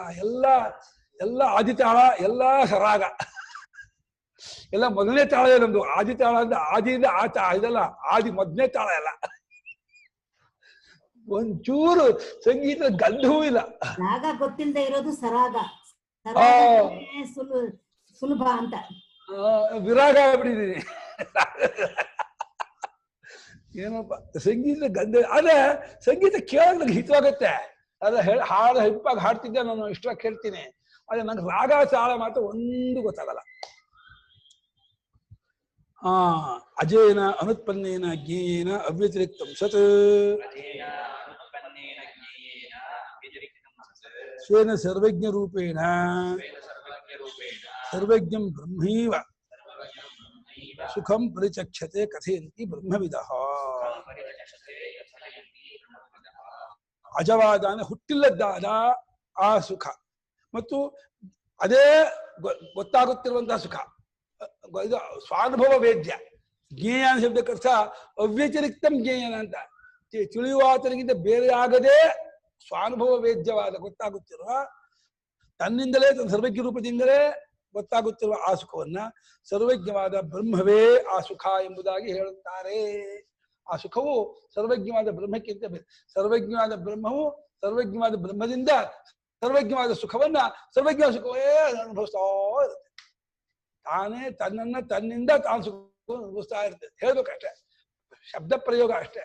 ಎಲ್ಲ ಆದಿತಾಳ, ಎಲ್ಲಾ ಸರಾಗ, ಎಲ್ಲ ಮೊದಲನೇ ತಾಳ. ನಮ್ದು ಆದಿತಾಳ ಅಂದ್ರೆ ಆದಿಯಿಂದ ಇದೆಲ್ಲ ಆದಿ ಮೊದಲನೇ ತಾಳ ಎಲ್ಲ. ಒಂಚೂರು ಸಂಗೀತ ಗಂಧವೂ ಇಲ್ಲ. ರಾಗ ಗೊತ್ತಿಲ್ಲದೆ ಇರೋದು ಸರಾಗ, ಸುಲಭ ಅಂತ ವಿರಾಗ ಆಗ್ಬಿಟ್ಟಿದೀನಿ. ಏನಪ್ಪ ಸಂಗೀತ ಗಂಧ. ಆದ್ರೆ ಸಂಗೀತ ಕೇಳಕ್ ನಂಗೆ ಹಿತವಾಗತ್ತೆ. ಅದ ಹಾಡು ಹಿಪ್ಪಾಗಿ ಹಾಡ್ತಿದ್ದೆ, ನಾನು ಇಷ್ಟವಾಗಿ ಕೇಳ್ತೀನಿ. ಆದ್ರೆ ನಂಗೆ ರಾಗ ತಾಳ ಮಾತ್ರ ಒಂದು ಗೊತ್ತಾಗಲ್ಲ. ಅಜೇನ ಅನುತ್ಪನ್ನೇನ ಜ್ಞೇಯೇನ ಅವ್ಯತಿರಿಕ್ತಂ ಸತ್ ಸ್ವೇನ ಸರ್ವಜ್ಞ ರೂಪೇಣ ಸರ್ವಜ್ಞಂ ಬ್ರಹ್ಮೈವ ಸುಖಂ ಪರಿಚಕ್ಷತೆ ಕಥೆಯಂತಿ ಬ್ರಹ್ಮವಿದಃ. ಅಜವಾದ ಹುಟ್ಟಿಲ್ಲದ್ದಾದ ಆ ಸುಖ ಮತ್ತು ಅದೇ ಗೊತ್ತಾಗುತ್ತಿರುವಂತಹ ಸುಖ, ಇದು ಸ್ವಾನುಭವ ವೇದ್ಯ. ಜ್ಞೇಯ ಶಬ್ದಕ್ಕರ್ಥ ಅವ್ಯತಿರಿಕ್ತಂ ಜ್ಞೇಯನ ಅಂತ. ತಿಳಿಯುವಾತನಿಗಿಂತ ಬೇರೆ ಆಗದೆ ಸ್ವಾನುಭವ ವೇದ್ಯವಾದ ಗೊತ್ತಾಗುತ್ತಿರುವ, ತನ್ನಿಂದಲೇ ತನ್ನ ಸರ್ವಜ್ಞ ರೂಪದಿಂದಲೇ ಗೊತ್ತಾಗುತ್ತಿರುವ ಆ ಸುಖವನ್ನ ಸರ್ವಜ್ಞವಾದ ಬ್ರಹ್ಮವೇ ಆ ಸುಖ ಎಂಬುದಾಗಿ ಹೇಳುತ್ತಾರೆ. ಆ ಸುಖವು ಸರ್ವಜ್ಞವಾದ ಬ್ರಹ್ಮಕ್ಕಿಂತ ಬೇರೆ. ಸರ್ವಜ್ಞವಾದ ಬ್ರಹ್ಮವು ಸರ್ವಜ್ಞವಾದ ಬ್ರಹ್ಮದಿಂದ ಸರ್ವಜ್ಞವಾದ ಸುಖವನ್ನ ಸರ್ವಜ್ಞ ಸುಖವೇ ಅನುಭವಿಸ್ತಾ ಇರುತ್ತೆ. ತಾನೇ ತನ್ನಿಂದ ತಾನು ಸುಖ ಅನುಭವಿಸ್ತಾ ಇರುತ್ತೆ. ಹೇಳ್ಬೇಕಷ್ಟೆ, ಶಬ್ದ ಪ್ರಯೋಗ ಅಷ್ಟೇ.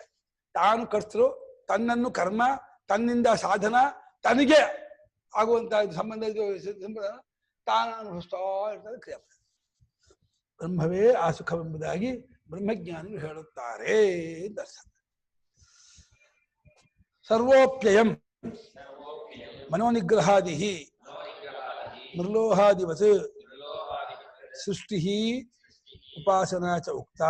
ತಾನು ಕರ್ತೃ, ತನ್ನನ್ನು ಕರ್ಮ, ತನ್ನಿಂದ ಸಾಧನ, ತನಗೆ ಆಗುವಂತಹ ಸಂಬಂಧ ತಾನು ಅನುಭವಿಸ್ತಾ ಇರ್ತಾರೆ ಕ್ರಿಯಾಪದ. ಬ್ರಹ್ಮವೇ ಆ ಸುಖವೆಂಬುದಾಗಿ ಬ್ರಹ್ಮಜ್ಞಾನಿಗಳು ಹೇಳುತ್ತಾರೆ ಅಂತ ಅರ್ಥ. ಸರ್ವೋಪ್ಯಯಂ ಮನೋನಿಗ್ರಹಾದಿ ನಿರ್ಲೋಹಾದಿವತ್ ಸೃಷ್ಟಿ ಉಪಾಸನಾ ಚ ಉಕ್ತ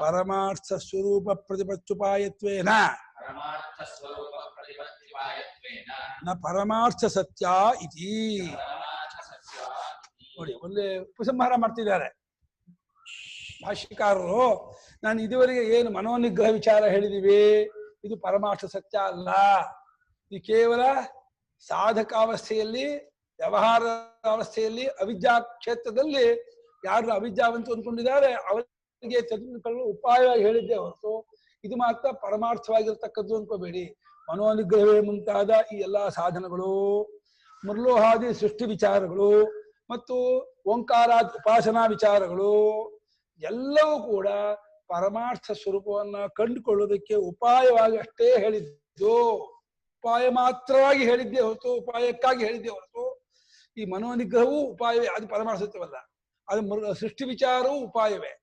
ಪರಮಾರ್ಥ ಸ್ವರೂಪ ಪ್ರತಿಪತ್ಯುಪಾಯತ್ವೇನ ನ ಪರಮಾರ್ಥ ಸತ್ಯ ಇತಿ. ನೋಡಿ, ಒಳ್ಳೆ ಉಪಸಂಹಾರ ಮಾಡ್ತಿದ್ದಾರೆ ಭಾಷ್ಯಕಾರರು. ನಾನು ಇದುವರೆಗೆ ಏನು ಮನೋನಿಗ್ರಹ ವಿಚಾರ ಹೇಳಿದೀವಿ, ಇದು ಪರಮಾರ್ಥ ಸತ್ಯ ಅಲ್ಲ. ಇದು ಕೇವಲ ಸಾಧಕಾವಸ್ಥೆಯಲ್ಲಿ, ವ್ಯವಹಾರ ಅವಸ್ಥೆಯಲ್ಲಿ, ಅವಿದ್ಯಾ ಕ್ಷೇತ್ರದಲ್ಲಿ ಯಾರು ಅವಿದ್ಯಾವಂತ ಅಂದ್ಕೊಂಡಿದ್ದಾರೆ ಅವರಿಗೆ ತೆಗೆದುಕೊಳ್ಳಲು ಉಪಾಯವಾಗಿ ಹೇಳಿದ್ದೆ ಹೊರತು ಇದು ಮಾತ್ರ ಪರಮಾರ್ಥವಾಗಿರ್ತಕ್ಕದ್ದು ಅನ್ಕೋಬೇಡಿ. ಮನೋನಿಗ್ರಹವೇ ಮುಂತಾದ ಈ ಎಲ್ಲಾ ಸಾಧನಗಳು, ಮುರ್ಲೋಹಾದಿ ಸೃಷ್ಟಿ ವಿಚಾರಗಳು ಮತ್ತು ಓಂಕಾರಾದ ಉಪಾಸನಾ ವಿಚಾರಗಳು ಎಲ್ಲವೂ ಕೂಡ ಪರಮಾರ್ಥ ಸ್ವರೂಪವನ್ನ ಕಂಡುಕೊಳ್ಳೋದಕ್ಕೆ ಉಪಾಯವಾಗಿ ಅಷ್ಟೇ ಹೇಳಿದ್ದು. ಉಪಾಯ ಮಾತ್ರವಾಗಿ ಹೇಳಿದ್ದೇ ಹೊರತು, ಉಪಾಯಕ್ಕಾಗಿ ಹೇಳಿದ್ದೇ ಹೊರತು ಈ ಮನೋನಿಗ್ರಹವೂ ಉಪಾಯವೇ, ಅದು ಪರಮಾರ್ಥ ಸತ್ಯವಲ್ಲ. ಅದು ಸೃಷ್ಟಿ ವಿಚಾರವೂ ಉಪಾಯವೇ,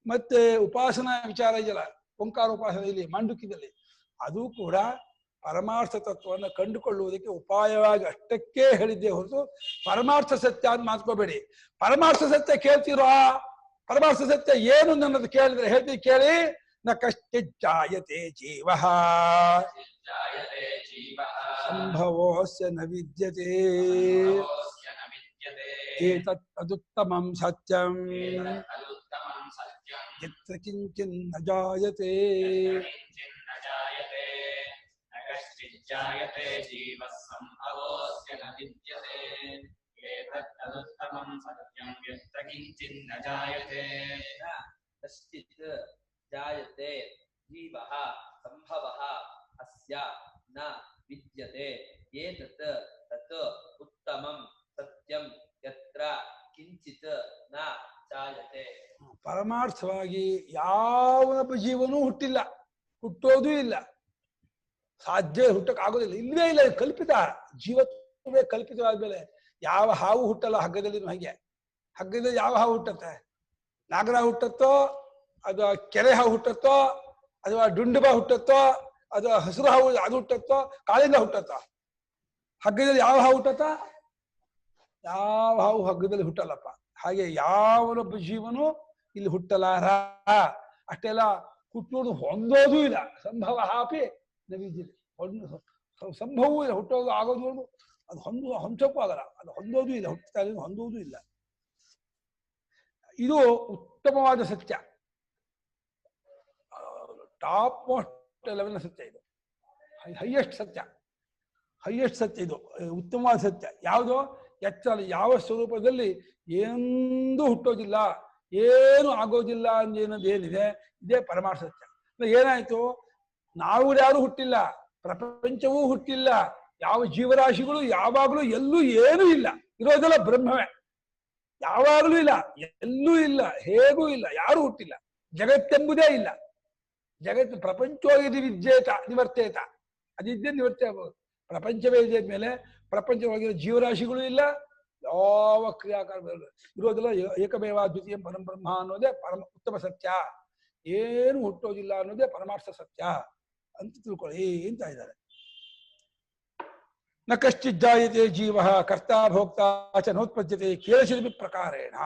ಮತ್ತೆ ಉಪಾಸನಾ ವಿಚಾರ ಇದೆಯಲ್ಲ, ಓಂಕಾರ ಉಪಾಸನೆ ಇಲ್ಲಿ ಮಾಂಡುಕ್ಯದಲ್ಲಿ, ಅದು ಕೂಡ ಪರಮಾರ್ಥ ತತ್ವವನ್ನು ಕಂಡುಕೊಳ್ಳುವುದಕ್ಕೆ ಉಪಾಯವಾಗಿ ಅಷ್ಟಕ್ಕೆ ಹೇಳಿದ್ದೆ ಹೊರತು ಪರಮಾರ್ಥ ಸತ್ಯ ಅಂತ ಮಾತ್ಕೋಬೇಡಿ. ಪರಮಾರ್ಥ ಸತ್ಯ ಕೇಳ್ತಿರೋ, ಪರಮಾರ್ಥ ಸತ್ಯ ಏನು ನನ್ನದು ಕೇಳಿದ್ರೆ ಹೇಳ್ತೀವಿ ಕೇಳಿ. ನ ಕಶ್ಚಿಜ್ಜಾಯತೆ ಜೀವಃ ಸಂಭವೋಸ್ಯ ನ ವಿದ್ಯತೆ ಏತತ್ ತದುತ್ತಮಂ ಸತ್ಯಂ ಯತ್ರ ಕಿಂಚಿನ್ನ ಜಾಯತೆ. जायते जीवः संभवोऽस्य न विद्यते एतत् तदुत्तमं सत्यं यत्र किञ्चिन्न जायते कश्चित् जायते जीवः संभवः अस्य न विद्यते एतत् तत् उत्तमं सत्यं यत्र किञ्चित् न जायते. ಪರಮಾರ್ಥವಾಗಿ ಯಾವನೊಬ್ಬ ಜೀವನೂ ಹುಟ್ಟಿಲ್ಲ, ಹುಟ್ಟೋದೂ ಇಲ್ಲ, ಸಾಧ್ಯ ಹುಟ್ಟಕ್ಕೆ ಆಗೋದಿಲ್ಲ, ಇಲ್ಲವೇ ಇಲ್ಲ. ಕಲ್ಪಿತ ಜೀವತ್ವವೇ ಕಲ್ಪಿತವಾದ್ಮೇಲೆ ಯಾವ ಹಾವು ಹುಟ್ಟಲ್ಲ. ಹಗ್ಗದಲ್ಲಿ ಹಾಗೆ, ಹಗ್ಗದಲ್ಲಿ ಯಾವ ಹಾವು ಹುಟ್ಟತ್ತೆ? ನಾಗರ ಹುಟ್ಟತ್ತೋ, ಅದು ಕೆರೆ ಹಾವು ಹುಟ್ಟತ್ತೋ, ಅಥವಾ ಡುಂಡುಬ ಹುಟ್ಟತ್ತೋ, ಅಥವಾ ಹಸಿರು ಹಾವು ಅದು ಹುಟ್ಟತ್ತೋ, ಕಾಳಿಂಗ ಹುಟ್ಟತ್ತೋ? ಹಗ್ಗದಲ್ಲಿ ಯಾವ ಹಾವು ಹುಟ್ಟತ್ತ? ಯಾವ ಹಾವು ಹಗ್ಗದಲ್ಲಿ ಹುಟ್ಟಲ್ಲಪ್ಪ. ಹಾಗೆ ಯಾವನೊಬ್ಬ ಜೀವನು ಇಲ್ಲಿ ಹುಟ್ಟಲಾರ. ಅಷ್ಟೆಲ್ಲ ಹುಟ್ಟೋದು ಹೊಂದೋದೂ ಇಲ್ಲ. ಸಂಭವ ಹಾಪಿ ನವಿದ್ಯತೆ, ಸಂಭವವೂ ಇಲ್ಲ, ಹುಟ್ಟೋದು ಆಗೋದು ಅದು ಹೊಂದೋಕ್ಕೂ ಆಗಲ್ಲ, ಅದು ಹೊಂದೋದು ಇಲ್ಲ, ಹುಟ್ಟುತ್ತಾ ಹೊಂದೋದು ಇಲ್ಲ. ಇದು ಉತ್ತಮವಾದ ಸತ್ಯ, ಟಾಪ್ ಮೋಸ್ಟ್ ಲೆವೆಲ್ನ ಸತ್ಯ. ಇದು ಹೈಯೆಸ್ಟ್ ಸತ್ಯ, ಹೈಯೆಸ್ಟ್ ಸತ್ಯ. ಇದು ಉತ್ತಮವಾದ ಸತ್ಯ. ಯಾವುದೋ ಎಚ್ಚರ, ಯಾವ ಸ್ವರೂಪದಲ್ಲಿ ಎಂದೂ ಹುಟ್ಟೋದಿಲ್ಲ, ಏನು ಆಗೋದಿಲ್ಲ ಅನ್ನೋದೇನಿದೆ, ಇದೇ ಪರಮಾರ್ಥ ಸತ್ಯ. ಏನಾಯ್ತು? ನಾವು ಯಾರು ಹುಟ್ಟಿಲ್ಲ, ಪ್ರಪಂಚವೂ ಹುಟ್ಟಿಲ್ಲ, ಯಾವ ಜೀವರಾಶಿಗಳು ಯಾವಾಗಲೂ ಎಲ್ಲೂ ಏನೂ ಇಲ್ಲ, ಇರೋದೆಲ್ಲ ಬ್ರಹ್ಮವೇ. ಯಾವಾಗಲೂ ಇಲ್ಲ, ಎಲ್ಲೂ ಇಲ್ಲ, ಹೇಗೂ ಇಲ್ಲ, ಯಾರು ಹುಟ್ಟಿಲ್ಲ, ಜಗತ್ತೆಂಬುದೇ ಇಲ್ಲ. ಜಗತ್ತು ಪ್ರಪಂಚೋಗಿದ ವಿದ್ಯೇತ ನಿವರ್ತೇತ, ಅದಿದ್ದೇ ನಿವರ್ತೇ ಆಗ್ಬೋದು. ಪ್ರಪಂಚವೇ ಇದೆ ಮೇಲೆ ಪ್ರಪಂಚವಾಗಿರೋ ಜೀವರಾಶಿಗಳು ಇಲ್ಲ, ಯಾವ ಕ್ರಿಯಾಕಾರ ಇರೋದೆಲ್ಲ ಏಕಮೇವ ದ್ವಿತೀಯ ಪರಂ ಬ್ರಹ್ಮ ಅನ್ನೋದೇ ಪರಮ ಉತ್ತಮ ಸತ್ಯ. ಏನು ಹುಟ್ಟೋದಿಲ್ಲ ಅನ್ನೋದೇ ಪರಮಾರ್ಥ ಸತ್ಯ ಅಂತ ತಿಳ್ಕೊಳ್ಳಿ ಅಂತ ಇದ್ದಾರೆ. ನ ಕಶ್ಚಿಜ್ಜಾಯತೆ ಜೀವ ಕರ್ತಾ ಭೋಕ್ತಾ ಚ ನೋತ್ಪದ್ಯತೆ ಕೇಳಿಸಿದ ಪ್ರಕಾರೇಣ.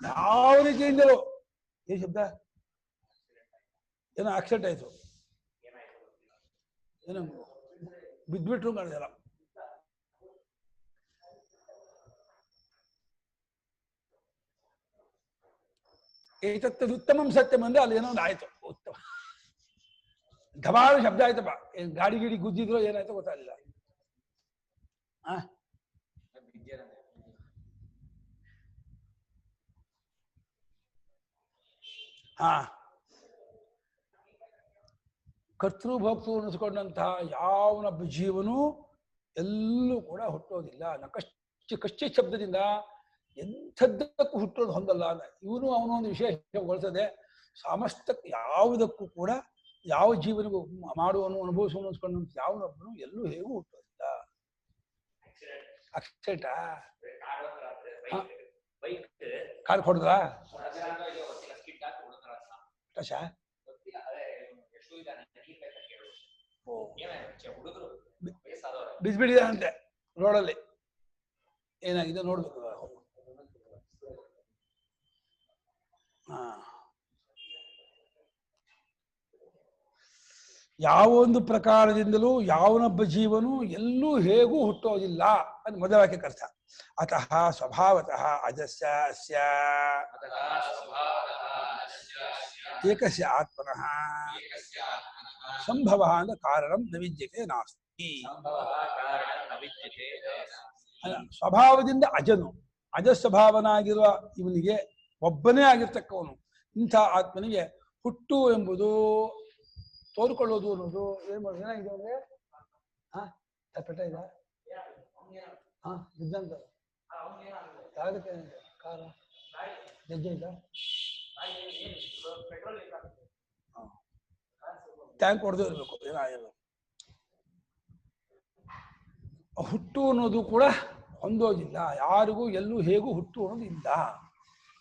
ಯಾವ ರೀತಿಯಿಂದಲೂ ಈ ಶಬ್ದ ಏನೋ ಆಕ್ಸಿಡೆಂಟ್ ಆಯ್ತು, ಏನೋ ಬಿದ್ಬಿಟ್ರು ಕಾಣಿದಲ್ಲ. ಏತತ್ತದು ಉತ್ತಮಂ ಸತ್ಯಂ ಅಂದ್ರೆ ಅಲ್ಲಿ ಏನೋ ಒಂದು ಆಯ್ತು, ಉತ್ತಮ ಧಮಾರು ಶಬ್ದ ಆಯ್ತಪ್ಪ. ಗಾಡಿ ಗಿಡಿ ಗುದ್ದಿದ್ರು ಏನಾಯ್ತು ಗೊತ್ತಾಗಲಿಲ್ಲ. ಹಾ, ಕರ್ತೃ ಭೋಕ್ತೃ ಅನ್ನಿಸ್ಕೊಂಡಂತಹ ಯಾವನೊಬ್ಬ ಜೀವನು ಎಲ್ಲೂ ಕೂಡ ಹುಟ್ಟೋದಿಲ್ಲ. ಕಶ್ಚಿತ್ ಶಬ್ದದಿಂದ ಎಂಥದ್ದಕ್ಕೂ ಹುಟ್ಟೋದು ಹೊಂದಲ್ಲ. ಇವನು ಅವನು ಒಂದು ವಿಶೇಷಗೊಳಿಸದೆ ಸಮಸ್ತಕ್ಕೆ ಯಾವುದಕ್ಕೂ ಕೂಡ ಯಾವ ಜೀವನಿಗೂ ಮಾಡುವನು ಅನುಭವಿಸುವನು ಅನ್ಸ್ಕೊಂಡಂತ ಯಾವನೊಬ್ಬನು ಎಲ್ಲೂ ಹೇಗೂ ಹುಟ್ಟೋದಿಲ್ಲ. ಆಕ್ಸಿಡೆಂಟ ಕಾರ್ ಹೊಡೆದ್ರ ಬಿದ್ಬಿಡಿದಾನಂತೆ ರೋಡಲ್ಲಿ. ಏನಾಗಿದೆ ನೋಡ್ಬೇಕು. ಯಾವೊಂದು ಪ್ರಕಾರದಿಂದಲೂ ಯಾವನೊಬ್ಬ ಜೀವನು ಎಲ್ಲೂ ಹೇಗೂ ಹುಟ್ಟೋದಿಲ್ಲ ಅದು ಮೊದಲ ವಾಕ್ಯಕ್ಕೆ ಅರ್ಥ. ಅತಃ ಸ್ವಭಾವತಃ ಅಜಸ್ಯ ಅಸ್ಯ ಏಕಸ್ಯ ಆತ್ಮನಃ ಸಂಭವ ಅಂದ್ರೆ ಕಾರಣಂ ನ ವಿದ್ಯತೆ ನಾಸ್ತಿ. ಸ್ವಭಾವದಿಂದ ಅಜನು, ಅಜಸ್ವಭಾವನಾಗಿರುವ ಇವನಿಗೆ ಒಬ್ಬನೇ ಆಗಿರ್ತಕ್ಕವನು ಇಂಥ ಆತ್ಮನಿಗೆ ಹುಟ್ಟು ಎಂಬುದು ತೋರ್ಕೊಳ್ಳೋದು ಅನ್ನೋದು ಏನ್ ಮಾಡೋದು ಏನಾಗಿದೆ ಅಂದ್ರೆ ಪೆಟ್ಟ ಇದ ಬಿದ್ದಂತ ಯಾವುದಕ್ಕೆ ಕಾರ ಜಜ್ಜೆ ಇದ್ದ ಟ್ಯಾಂಕ್ ಹೊಡೆದು ಇರ್ಬೇಕು. ಏನಾಗಿಲ್ಲ ಹುಟ್ಟು ಅನ್ನೋದು ಕೂಡ ಹೊಂದೋದಿಲ್ಲ. ಯಾರಿಗೂ ಎಲ್ಲೂ ಹೇಗೂ ಹುಟ್ಟು ಅನ್ನೋದು ಇಲ್ಲ.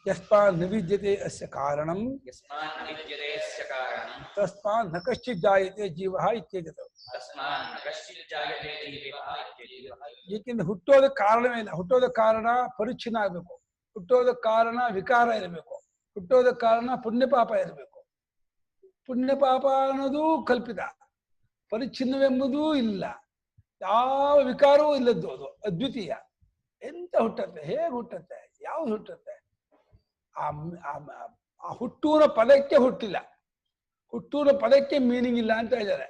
ಯಸ್ಮಾನ್ ನ ವಿದ್ಯತೆ ಅಸ್ಯ ಕಾರಣಂ ಯಸ್ಮಾನ್ ನ ವಿದ್ಯತೆ ಅಸ್ಯ ಕಾರಣಂ ತಸ್ಮಾನ್ ನ ಕಶ್ಚಿತ್ ಜಾಯತೆ ಜೀವಃ ಇತ್ಯೇತತ್. ತಸ್ಮಾನ್ ನ ಕಶ್ಚಿತ್ ಜಾಯತೆ ಜೀವಃ ಇತ್ಯೇತತ್. ಏಕೆಂದ್ರೆ ಹುಟ್ಟೋದಕ್ಕೆ ಕಾರಣವೇ ಇಲ್ಲ. ಹುಟ್ಟೋದಕ್ಕೆ ಕಾರಣ ಪರಿಚ್ಛಿನ್ನ ಆಗಬೇಕು, ಹುಟ್ಟೋದಕ್ಕೆ ಕಾರಣ ವಿಕಾರ ಇರಬೇಕು, ಹುಟ್ಟೋದಕ್ಕೆ ಕಾರಣ ಪುಣ್ಯ ಪಾಪ ಇರಬೇಕು. ಪುಣ್ಯ ಪಾಪ ಅನ್ನೋದು ಕಲ್ಪಿತ, ಪರಿಚ್ಛಿನ್ನವೆಂಬುದೂ ಇಲ್ಲ, ಯಾವ ವಿಕಾರವೂ ಇಲ್ಲದ್ದು, ಅದು ಅದ್ವಿತೀಯ. ಎಂತ ಹುಟ್ಟತ್ತೆ? ಹೇಗೆ ಹುಟ್ಟತ್ತೆ? ಯಾವ್ದು ಹುಟ್ಟತ್ತೆ? ಆ ಹುಟ್ಟೂರ ಪದಕ್ಕೆ ಹುಟ್ಟಿಲ್ಲ, ಹುಟ್ಟೂರ ಪದಕ್ಕೆ ಮೀನಿಂಗ್ ಇಲ್ಲ ಅಂತ ಇದ್ದಾರೆ.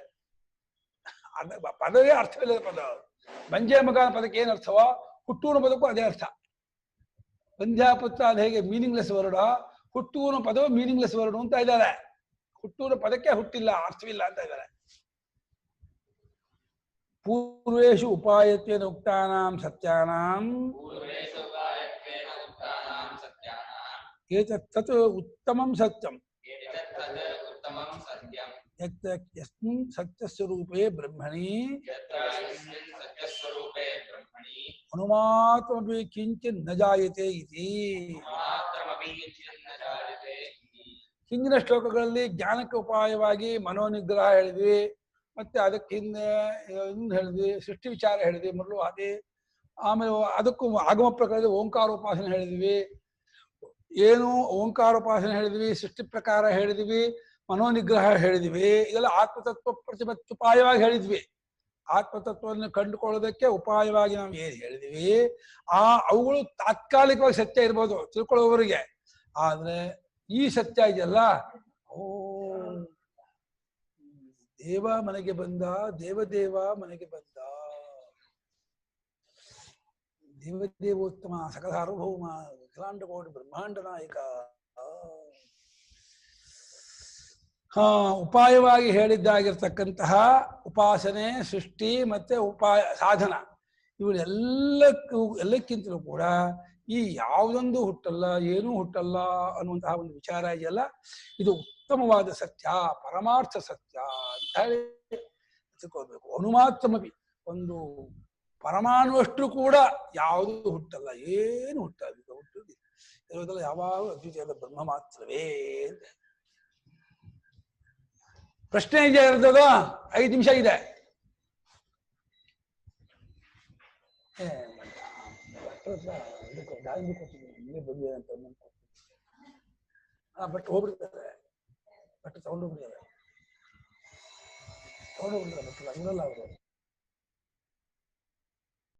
ಪದವೇ ಅರ್ಥವಿಲ್ಲದ ಪದ. ಬಂಜೆ ಮಗ ಪದಕ್ಕೆ ಏನ್ ಅರ್ಥವೋ ಹುಟ್ಟೂರ ಪದಕ್ಕೂ ಅದೇ ಅರ್ಥ. ಬಂಧ್ಯಾಪುತ್ರ ಅದು ಹೇಗೆ ಮೀನಿಂಗ್ಲೆಸ್ ವರ್ಡ್, ಹುಟ್ಟೂರ ಪದವು ಮೀನಿಂಗ್ಲೆಸ್ ವರ್ಡ್ ಅಂತ ಇದ್ದಾರೆ. ಹುಟ್ಟೂರ ಪದಕ್ಕೆ ಹುಟ್ಟಿಲ್ಲ, ಅರ್ಥವಿಲ್ಲ ಅಂತ ಇದ್ದಾರೆ. ಪೂರ್ವೇಷು ಉಪಾಯತ್ವೇನ ಉಕ್ತಾನಾಂ ಸತ್ಯಾನಾಂ ಏತತ್ ಉತ್ತಮಂ ಸತ್ಯಂ ಯಸ್ಮಿನ್ ಸತ್ಯಸ್ವರೂಪೇ ಬ್ರಹ್ಮಣಿ ಅನುಮಾತ್ರಮಪಿ ಕಿಂಚಿನ್ ನ ಜಾಯತೆ ಇತಿ. ಹಿಂದಿನ ಶ್ಲೋಕಗಳಲ್ಲಿ ಜ್ಞಾನಕ್ಕೆ ಉಪಾಯವಾಗಿ ಮನೋನಿಗ್ರಹ ಹೇಳಿದ್ವಿ, ಮತ್ತೆ ಅದಕ್ಕೆ ಹಿಂದೆ ಹೇಳಿದ್ವಿ, ಸೃಷ್ಟಿ ವಿಚಾರ ಹೇಳಿದ್ವಿ ಮೊದಲು ಅದೇ. ಆಮೇಲೆ ಅದಕ್ಕೂ ಆಗಮ ಪ್ರಕಾರದ ಓಂಕಾರೋಪಾಸನೆ ಹೇಳಿದ್ವಿ. ಏನು ಓಂಕಾರೋಪಾಸನೆ ಹೇಳಿದ್ವಿ, ಸೃಷ್ಟಿ ಪ್ರಕಾರ ಹೇಳಿದ್ವಿ, ಮನೋನಿಗ್ರಹ ಹೇಳಿದ್ವಿ. ಇದೆಲ್ಲ ಆತ್ಮತತ್ವ ಪ್ರತಿಪತ್ತುಪಾಯವಾಗಿ ಹೇಳಿದ್ವಿ. ಆತ್ಮತತ್ವವನ್ನು ಕಂಡುಕೊಳ್ಳೋದಕ್ಕೆ ಉಪಾಯವಾಗಿ ನಾವು ಏನು ಹೇಳಿದ್ವಿ, ಅವುಗಳು ತಾತ್ಕಾಲಿಕವಾಗಿ ಸತ್ಯ ಇರ್ಬೋದು ತಿಳ್ಕೊಳ್ಳೋವರಿಗೆ. ಆದ್ರೆ ಈ ಸತ್ಯ ಇದೆಯಲ್ಲ, ಓ ದೇವ ಮನೆಗೆ ಬಂದ, ದೇವದೇವ ಮನೆಗೆ ಬಂದ, ದೇವದೇವೋತ್ತಮ ಸಕಲ ಸಾರ್ವಭೌಮ ಅಖಿಲಾಂಡ ಕೋಟಿ ಬ್ರಹ್ಮಾಂಡ ನಾಯಕ. ಉಪಾಯವಾಗಿ ಹೇಳಿದ್ದಾಗಿರ್ತಕ್ಕಂತಹ ಉಪಾಸನೆ, ಸೃಷ್ಟಿ ಮತ್ತೆ ಉಪಾಯ ಸಾಧನ, ಎಲ್ಲಕ್ಕಿಂತಲೂ ಕೂಡ ಈ ಯಾವುದೊಂದು ಹುಟ್ಟಲ್ಲ, ಏನೂ ಹುಟ್ಟಲ್ಲ ಅನ್ನುವಂತಹ ಒಂದು ವಿಚಾರ ಇದೆಯಲ್ಲ, ಇದು ಉತ್ತಮವಾದ ಸತ್ಯ, ಪರಮಾರ್ಥ ಸತ್ಯ ಅಂತ ಹೇಳಿ ತಿಳ್ಕೊಳ್ಬೇಕು. ಅನುಮಾತ್ರಮಪಿ, ಒಂದು ಪರಮಾಣುವಷ್ಟು ಕೂಡ ಯಾವುದು ಹುಟ್ಟಲ್ಲ, ಏನು ಹುಟ್ಟಲ್ಲ, ಹುಟ್ಟುವುದಿಲ್ಲ, ಇರೋದೆಲ್ಲ ಯಾವಾಗ ಅದ್ವಿತೀಯದ ಬ್ರಹ್ಮ ಮಾತ್ರವೇ ಅಂತ. ಪ್ರಶ್ನೆ ಇದೆಯಾ ಇರ್ತದ? 5 ನಿಮಿಷ ಇದೆ. ಬಟ್ ಹೋಗ್ಬಿಡ್ತಾರೆ, ಬಟ್ ತಗೊಂಡೋಗ್ಬಿಡ್ತಾರೆ, ಬಟ್ ಹಂಗಲ್ಲ ಅವರು.